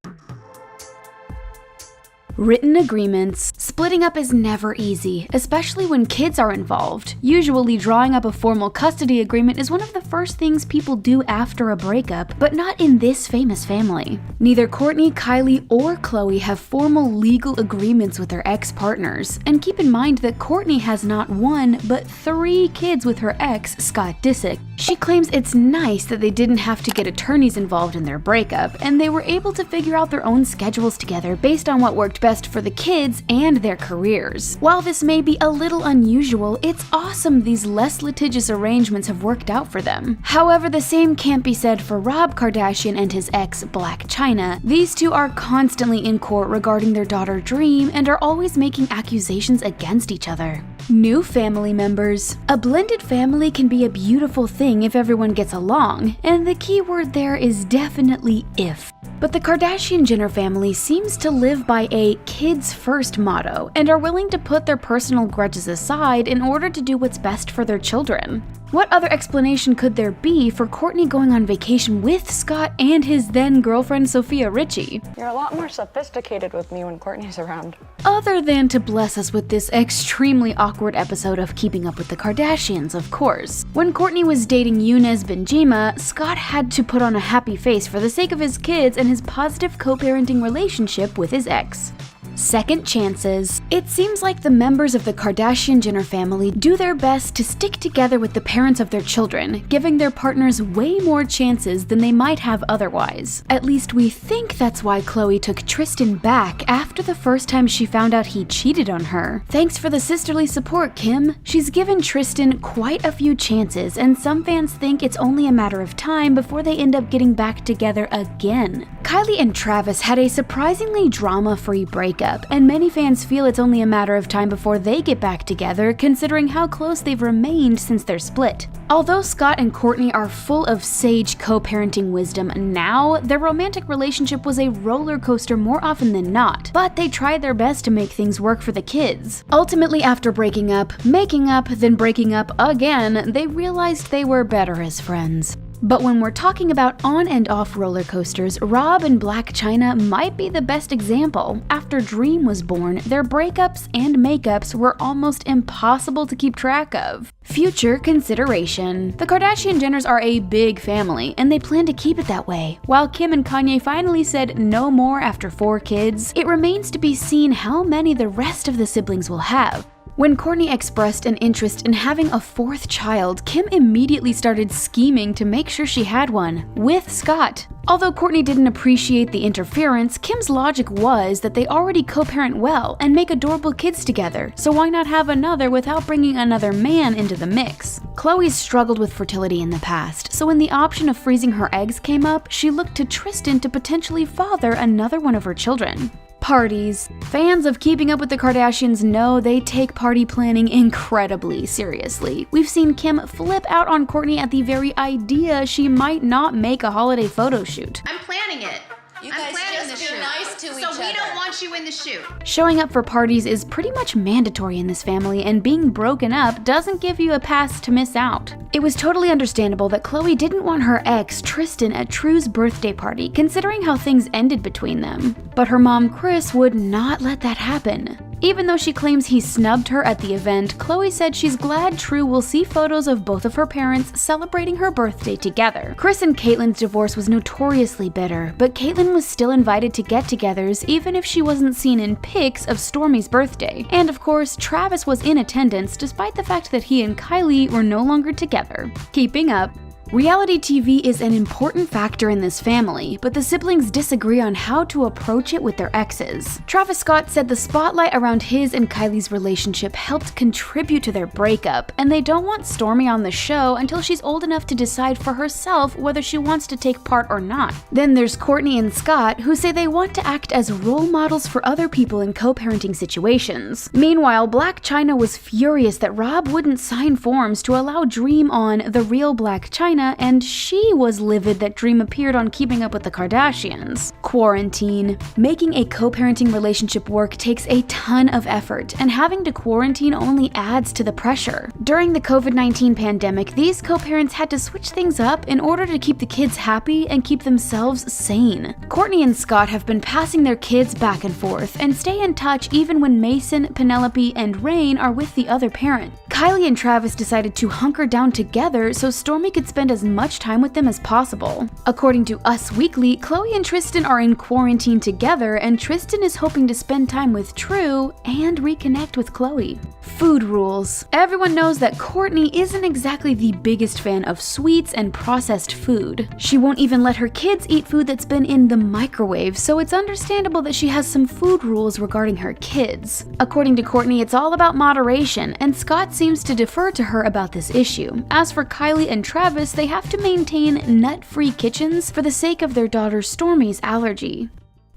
Speaker 7: Written agreements. Splitting up is never easy, especially when kids are involved. Usually, drawing up a formal custody agreement is one of the first things people do after a breakup, but not in this famous family. Neither Kourtney, Kylie, or Khloe have formal legal agreements with their ex-partners. And keep in mind that Kourtney has not one, but 3 kids with her ex, Scott Disick. She claims it's nice that they didn't have to get attorneys involved in their breakup, and they were able to figure out their own schedules together based on what worked best for the kids and their careers. While this may be a little unusual, it's awesome these less litigious arrangements have worked out for them. However, the same can't be said for Rob Kardashian and his ex, Blac Chyna. These two are constantly in court regarding their daughter Dream and are always making accusations against each other. New family members. A blended family can be a beautiful thing if everyone gets along, and the key word there is definitely if. But the Kardashian-Jenner family seems to live by a kids first motto and are willing to put their personal grudges aside in order to do what's best for their children. What other explanation could there be for Kourtney going on vacation with Scott and his then girlfriend Sophia Richie?
Speaker 12: You're a lot more sophisticated with me when Kourtney's around.
Speaker 7: Other than to bless us with this extremely awkward episode of Keeping Up with the Kardashians, of course. When Kourtney was dating Younes Benjima, Scott had to put on a happy face for the sake of his kids and his positive co-parenting relationship with his ex. Second chances. It seems like the members of the Kardashian-Jenner family do their best to stick together with the parents of their children, giving their partners way more chances than they might have otherwise. At least we think that's why Khloe took Tristan back after the first time she found out he cheated on her. Thanks for the sisterly support, Kim. She's given Tristan quite a few chances, and some fans think it's only a matter of time before they end up getting back together again. Kylie and Travis had a surprisingly drama-free breakup, and many fans feel it's only a matter of time before they get back together, considering how close they've remained since their split. Although Scott and Kourtney are full of sage co-parenting wisdom now, their romantic relationship was a roller coaster more often than not, but they tried their best to make things work for the kids. Ultimately, after breaking up, making up, then breaking up again, they realized they were better as friends. But when we're talking about on and off roller coasters, Rob and Blac Chyna might be the best example. After Dream was born, their breakups and makeups were almost impossible to keep track of. Future consideration. The Kardashian-Jenners are a big family, and they plan to keep it that way. While Kim and Kanye finally said no more after 4 kids, it remains to be seen how many the rest of the siblings will have. When Kourtney expressed an interest in having a 4th child, Kim immediately started scheming to make sure she had one, with Scott. Although Kourtney didn't appreciate the interference, Kim's logic was that they already co-parent well and make adorable kids together, so why not have another without bringing another man into the mix? Khloe's struggled with fertility in the past, so when the option of freezing her eggs came up, she looked to Tristan to potentially father another one of her children. Parties. Fans of Keeping Up with the Kardashians know they take party planning incredibly seriously. We've seen Kim flip out on Kourtney at the very idea she might not make a holiday photo shoot.
Speaker 10: I'm planning it.
Speaker 13: You guys just be nice to each other.
Speaker 10: So we don't want you in the shoot.
Speaker 7: Showing up for parties is pretty much mandatory in this family, and being broken up doesn't give you a pass to miss out. It was totally understandable that Khloe didn't want her ex, Tristan, at True's birthday party, considering how things ended between them. But her mom, Kris, would not let that happen. Even though she claims he snubbed her at the event, Khloe said she's glad True will see photos of both of her parents celebrating her birthday together. Kris and Caitlyn's divorce was notoriously bitter, but Caitlyn was still invited to get-togethers even if she wasn't seen in pics of Stormi's birthday. And of course, Travis was in attendance despite the fact that he and Kylie were no longer together. Keeping up. Reality TV is an important factor in this family, but the siblings disagree on how to approach it with their exes. Travis Scott said the spotlight around his and Kylie's relationship helped contribute to their breakup, and they don't want Stormi on the show until she's old enough to decide for herself whether she wants to take part or not. Then there's Kourtney and Scott, who say they want to act as role models for other people in co-parenting situations. Meanwhile, Blac Chyna was furious that Rob wouldn't sign forms to allow Dream on The Real Blac Chyna, and she was livid that Dream appeared on Keeping Up with the Kardashians. Quarantine. Making a co-parenting relationship work takes a ton of effort, and having to quarantine only adds to the pressure. During the COVID-19 pandemic, these co-parents had to switch things up in order to keep the kids happy and keep themselves sane. Kourtney and Scott have been passing their kids back and forth and stay in touch even when Mason, Penelope, and Rain are with the other parent. Kylie and Travis decided to hunker down together so Stormi could spend as much time with them as possible. According to Us Weekly, Khloe and Tristan are in quarantine together, and Tristan is hoping to spend time with True and reconnect with Khloe. Food rules. Everyone knows that Kourtney isn't exactly the biggest fan of sweets and processed food. She won't even let her kids eat food that's been in the microwave, so it's understandable that she has some food rules regarding her kids. According to Kourtney, it's all about moderation, and Scott seems to defer to her about this issue. As for Kylie and Travis, they have to maintain nut-free kitchens for the sake of their daughter Stormi's allergy.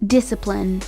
Speaker 7: Discipline.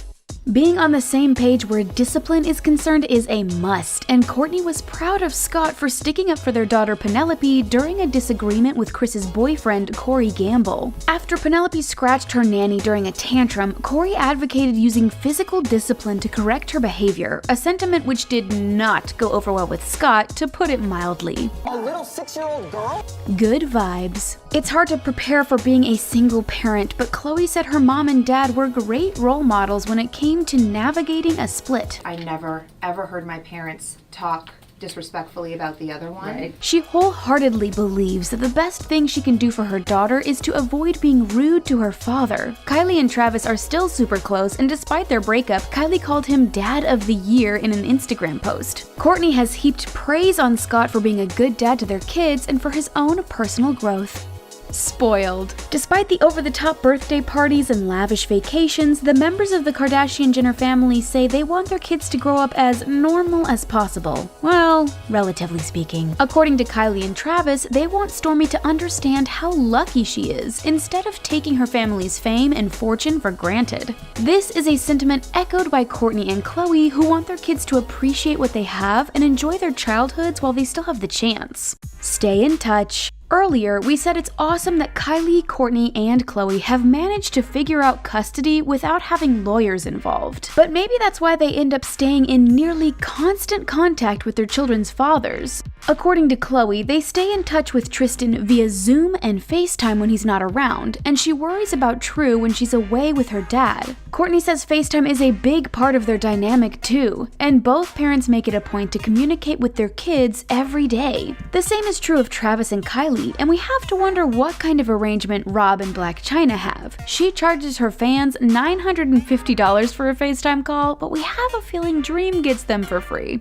Speaker 7: Being on the same page where discipline is concerned is a must, and Kourtney was proud of Scott for sticking up for their daughter Penelope during a disagreement with Chris's boyfriend, Corey Gamble. After Penelope scratched her nanny during a tantrum, Corey advocated using physical discipline to correct her behavior, a sentiment which did not go over well with Scott, to put it mildly.
Speaker 14: A little 6-year-old girl?
Speaker 7: Good vibes. It's hard to prepare for being a single parent, but Khloe said her mom and dad were great role models when it came to navigating a split.
Speaker 15: I never, ever heard my parents talk disrespectfully about the other one. Right.
Speaker 7: She wholeheartedly believes that the best thing she can do for her daughter is to avoid being rude to her father. Kylie and Travis are still super close, and despite their breakup, Kylie called him Dad of the Year in an Instagram post. Kourtney has heaped praise on Scott for being a good dad to their kids and for his own personal growth. Spoiled. Despite the over-the-top birthday parties and lavish vacations, the members of the Kardashian-Jenner family say they want their kids to grow up as normal as possible. Well, relatively speaking. According to Kylie and Travis, they want Stormi to understand how lucky she is, instead of taking her family's fame and fortune for granted. This is a sentiment echoed by Kourtney and Khloe, who want their kids to appreciate what they have and enjoy their childhoods while they still have the chance. Stay in touch. Earlier, we said it's awesome that Kylie, Kourtney, and Khloe have managed to figure out custody without having lawyers involved. But maybe that's why they end up staying in nearly constant contact with their children's fathers. According to Khloe, they stay in touch with Tristan via Zoom and FaceTime when he's not around, and she worries about True when she's away with her dad. Kourtney says FaceTime is a big part of their dynamic too, and both parents make it a point to communicate with their kids every day. The same is true of Travis and Kylie, and we have to wonder what kind of arrangement Rob and Blac Chyna have. She charges her fans $950 for a FaceTime call, but we have a feeling Dream gets them for free.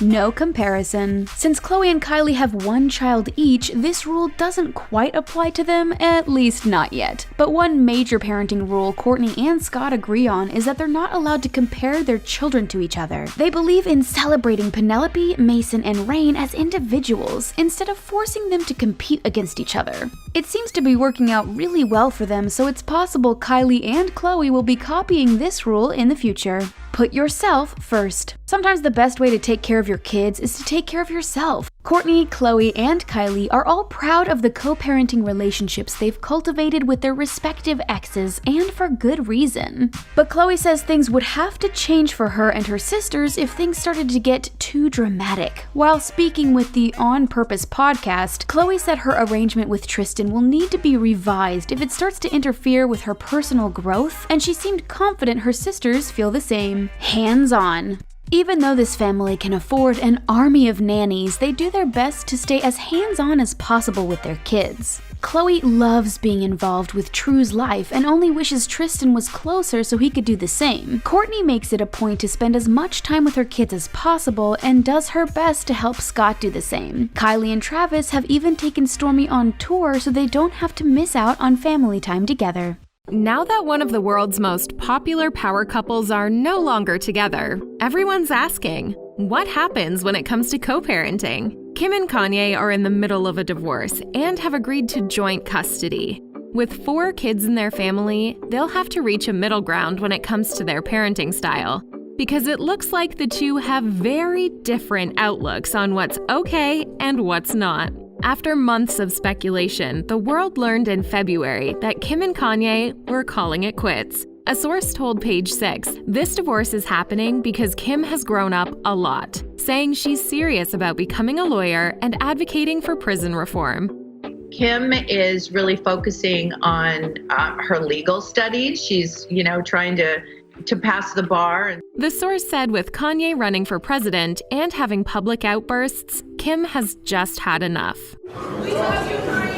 Speaker 7: No comparison. Since Khloe and Kylie have one child each, this rule doesn't quite apply to them, at least not yet. But one major parenting rule Kourtney and Scott agree on is that they're not allowed to compare their children to each other. They believe in celebrating Penelope, Mason, and Rain as individuals, instead of forcing them to compete against each other. It seems to be working out really well for them, so it's possible Kylie and Khloe will be copying this rule in the future. Put yourself first. Sometimes the best way to take care of your kids is to take care of yourself. Kourtney, Khloe, and Kylie are all proud of the co-parenting relationships they've cultivated with their respective exes, and for good reason. But Khloe says things would have to change for her and her sisters if things started to get too dramatic. While speaking with the On Purpose podcast, Khloe said her arrangement with Tristan will need to be revised if it starts to interfere with her personal growth, and she seemed confident her sisters feel the same. Hands-on. Even though this family can afford an army of nannies, they do their best to stay as hands-on as possible with their kids. Khloe loves being involved with True's life and only wishes Tristan was closer so he could do the same. Kourtney makes it a point to spend as much time with her kids as possible and does her best to help Scott do the same. Kylie and Travis have even taken Stormi on tour so they don't have to miss out on family time together.
Speaker 3: Now that one of the world's most popular power couples are no longer together, everyone's asking, what happens when it comes to co-parenting? Kim and Kanye are in the middle of a divorce and have agreed to joint custody. With 4 kids in their family, they'll have to reach a middle ground when it comes to their parenting style, because it looks like the two have very different outlooks on what's okay and what's not. After months of speculation, the world learned in February that Kim and Kanye were calling it quits. A source told Page 6 this divorce is happening because Kim has grown up a lot, saying she's serious about becoming a lawyer and advocating for prison reform.
Speaker 16: Kim is really focusing on her legal studies. She's, trying to pass the bar.
Speaker 3: The source said with Kanye running for president and having public outbursts, Kim has just had enough. We love you, Kanye!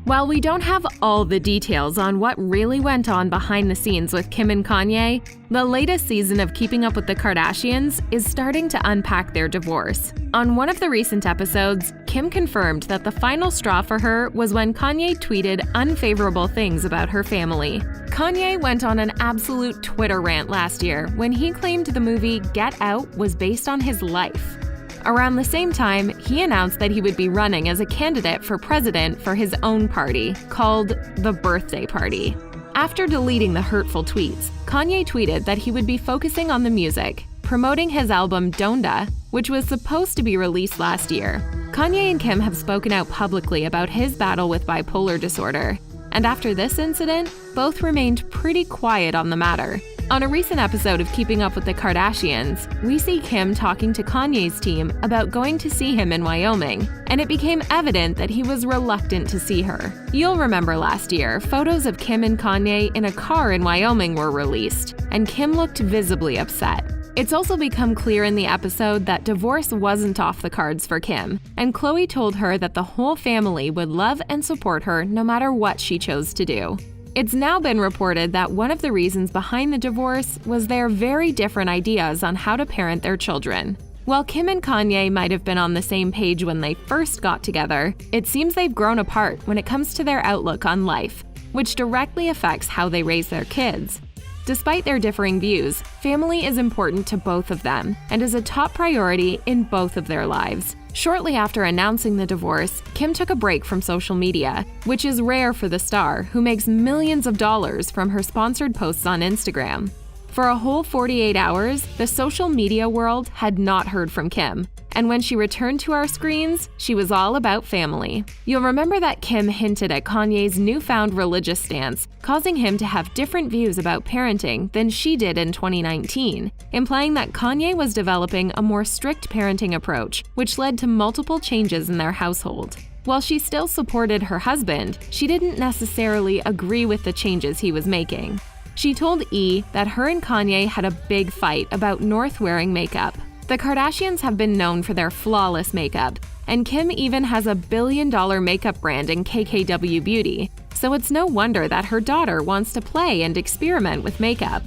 Speaker 3: While we don't have all the details on what really went on behind the scenes with Kim and Kanye, the latest season of Keeping Up with the Kardashians is starting to unpack their divorce. On one of the recent episodes, Kim confirmed that the final straw for her was when Kanye tweeted unfavorable things about her family. Kanye went on an absolute Twitter rant last year when he claimed the movie Get Out was based on his life. Around the same time, he announced that he would be running as a candidate for president for his own party, called the Birthday Party. After deleting the hurtful tweets, Kanye tweeted that he would be focusing on the music, promoting his album Donda, which was supposed to be released last year. Kanye and Kim have spoken out publicly about his battle with bipolar disorder, and after this incident, both remained pretty quiet on the matter. On a recent episode of Keeping Up with the Kardashians, we see Kim talking to Kanye's team about going to see him in Wyoming, and it became evident that he was reluctant to see her. You'll remember last year, photos of Kim and Kanye in a car in Wyoming were released, and Kim looked visibly upset. It's also become clear in the episode that divorce wasn't off the cards for Kim, and Khloe told her that the whole family would love and support her no matter what she chose to do. It's now been reported that one of the reasons behind the divorce was their very different ideas on how to parent their children. While Kim and Kanye might have been on the same page when they first got together, it seems they've grown apart when it comes to their outlook on life, which directly affects how they raise their kids. Despite their differing views, family is important to both of them and is a top priority in both of their lives. Shortly after announcing the divorce, Kim took a break from social media, which is rare for the star, who makes millions of dollars from her sponsored posts on Instagram. For a whole 48 hours, the social media world had not heard from Kim, and when she returned to our screens, she was all about family. You'll remember that Kim hinted at Kanye's newfound religious stance, causing him to have different views about parenting than she did in 2019, implying that Kanye was developing a more strict parenting approach, which led to multiple changes in their household. While she still supported her husband, she didn't necessarily agree with the changes he was making. She told E! that her and Kanye had a big fight about North wearing makeup. The Kardashians have been known for their flawless makeup, and Kim even has a billion-dollar makeup brand in KKW Beauty, so it's no wonder that her daughter wants to play and experiment with makeup.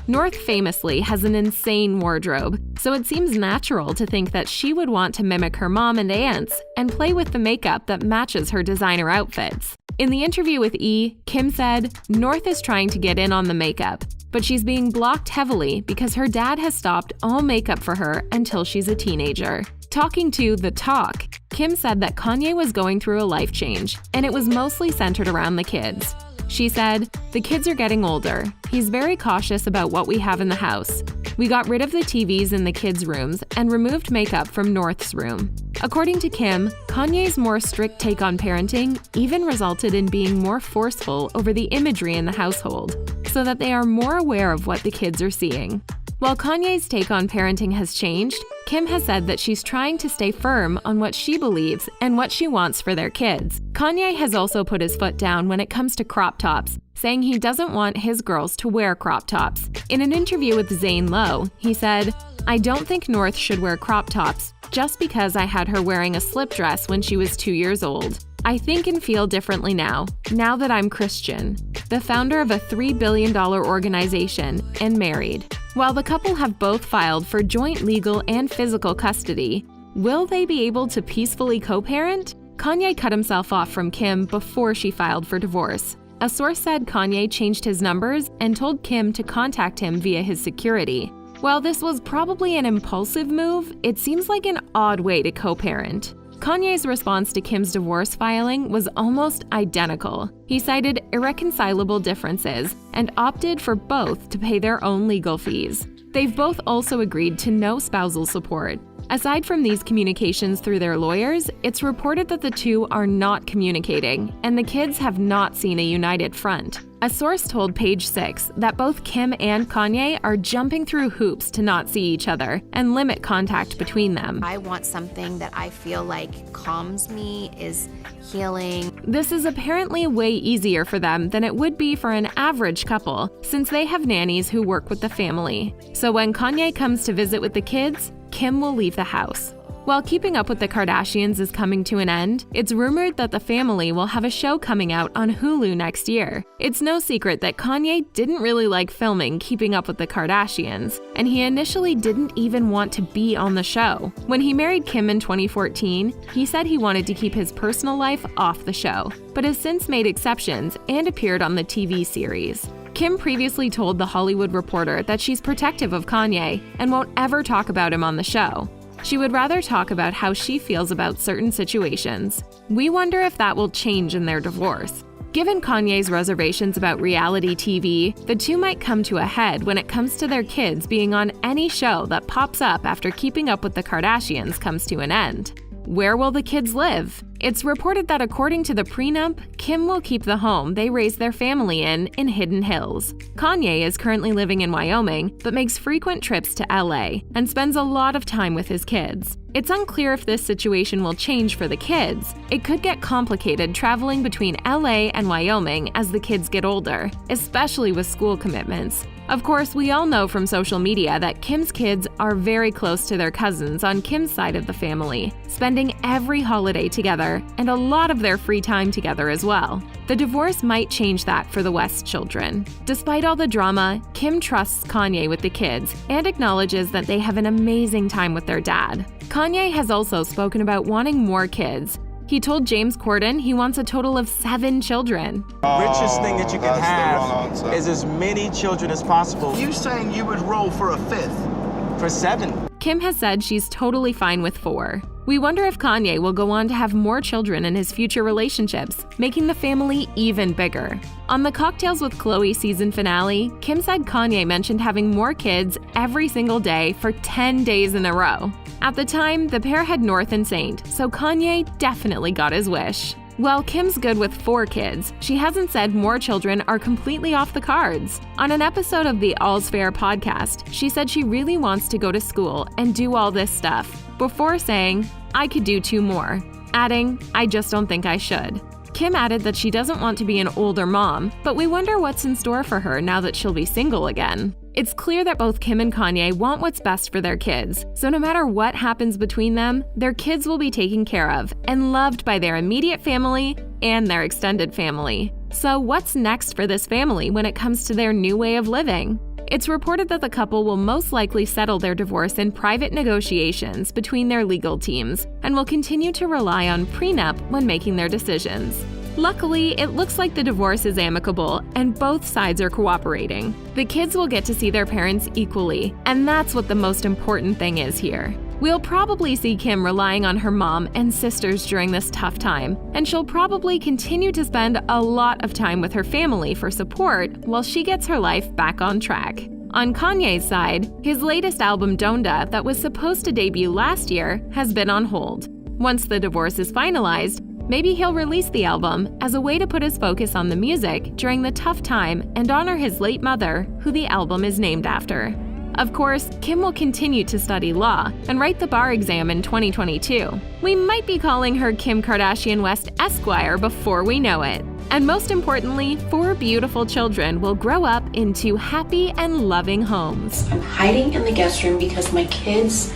Speaker 3: North famously has an insane wardrobe, so it seems natural to think that she would want to mimic her mom and aunts and play with the makeup that matches her designer outfits. In the interview with E! Kim said, North is trying to get in on the makeup, but she's being blocked heavily because her dad has stopped all makeup for her until she's a teenager. Talking to The Talk, Kim said that Kanye was going through a life change, and it was mostly centered around the kids. She said, "The kids are getting older. He's very cautious about what we have in the house. We got rid of the TVs in the kids' rooms and removed makeup from North's room." According to Kim, Kanye's more strict take on parenting even resulted in being more forceful over the imagery in the household, so that they are more aware of what the kids are seeing. While Kanye's take on parenting has changed, Kim has said that she's trying to stay firm on what she believes and what she wants for their kids. Kanye has also put his foot down when it comes to crop tops, saying he doesn't want his girls to wear crop tops. In an interview with Zane Lowe, he said, "I don't think North should wear crop tops. just because I had her wearing a slip dress when she was 2 years old. I think and feel differently now that I'm Christian, the founder of a $3 billion organization, and married. While the couple have both filed for joint legal and physical custody, will they be able to peacefully co-parent? Kanye cut himself off from Kim before she filed for divorce. A source said Kanye changed his numbers and told Kim to contact him via his security. While this was probably an impulsive move, it seems like an odd way to co-parent. Kanye's response to Kim's divorce filing was almost identical. He cited irreconcilable differences and opted for both to pay their own legal fees. They've both also agreed to no spousal support. Aside from these communications through their lawyers, it's reported that the two are not communicating, and the kids have not seen a united front. A source told Page 6 that both Kim and Kanye are jumping through hoops to not see each other and limit contact between them.
Speaker 2: I want something that I feel like calms me, is healing.
Speaker 3: This is apparently way easier for them than it would be for an average couple, since they have nannies who work with the family. So when Kanye comes to visit with the kids, Kim will leave the house. While Keeping Up with the Kardashians is coming to an end, it's rumored that the family will have a show coming out on Hulu next year. It's no secret that Kanye didn't really like filming Keeping Up with the Kardashians, and he initially didn't even want to be on the show. When he married Kim in 2014, he said he wanted to keep his personal life off the show, but has since made exceptions and appeared on the TV series. Kim previously told The Hollywood Reporter that she's protective of Kanye and won't ever talk about him on the show. She would rather talk about how she feels about certain situations. We wonder if that will change in their divorce. Given Kanye's reservations about reality TV, the two might come to a head when it comes to their kids being on any show that pops up after Keeping Up with the Kardashians comes to an end. Where will the kids live? It's reported that according to the prenup, Kim will keep the home they raised their family in Hidden Hills. Kanye is currently living in Wyoming, but makes frequent trips to LA and spends a lot of time with his kids. It's unclear if this situation will change for the kids. It could get complicated traveling between LA and Wyoming as the kids get older, especially with school commitments. Of course, we all know from social media that Kim's kids are very close to their cousins on Kim's side of the family, spending every holiday together and a lot of their free time together as well. The divorce might change that for the West children. Despite all the drama, Kim trusts Kanye with the kids and acknowledges that they have an amazing time with their dad. Kanye has also spoken about wanting more kids. He told James Corden he wants a total of 7 children.
Speaker 17: The richest thing that you can have is as many children as possible. You saying you would roll for a 5th? For 7.
Speaker 3: Kim has said she's totally fine with 4. We wonder if Kanye will go on to have more children in his future relationships, making the family even bigger. On the Cocktails with Khloe season finale, Kim said Kanye mentioned having more kids every single day for 10 days in a row. At the time, the pair had North and Saint, so Kanye definitely got his wish. While Kim's good with 4 kids, she hasn't said more children are completely off the cards. On an episode of the All's Fair podcast, she said she really wants to go to school and do all this stuff, before saying, "I could do 2 more," adding, "I just don't think I should." Kim added that she doesn't want to be an older mom, but we wonder what's in store for her now that she'll be single again. It's clear that both Kim and Kanye want what's best for their kids, so no matter what happens between them, their kids will be taken care of and loved by their immediate family and their extended family. So what's next for this family when it comes to their new way of living? It's reported that the couple will most likely settle their divorce in private negotiations between their legal teams and will continue to rely on prenup when making their decisions. Luckily, it looks like the divorce is amicable and both sides are cooperating. The kids will get to see their parents equally, and that's what the most important thing is here. We'll probably see Kim relying on her mom and sisters during this tough time, and she'll probably continue to spend a lot of time with her family for support while she gets her life back on track. On Kanye's side, his latest album Donda, that was supposed to debut last year, has been on hold. Once the divorce is finalized, maybe he'll release the album as a way to put his focus on the music during the tough time and honor his late mother, who the album is named after. Of course, Kim will continue to study law and write the bar exam in 2022. We might be calling her Kim Kardashian West Esquire before we know it. And most importantly, 4 beautiful children will grow up into happy and loving homes.
Speaker 18: I'm hiding in the guest room because my kids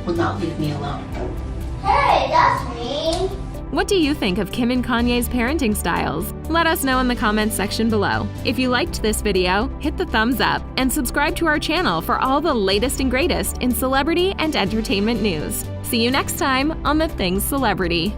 Speaker 18: will not leave me alone.
Speaker 19: Hey, that's mean.
Speaker 3: What do you think of Kim and Kanye's parenting styles? Let us know in the comments section below. If you liked this video, hit the thumbs up and subscribe to our channel for all the latest and greatest in celebrity and entertainment news. See you next time on The Things Celebrity.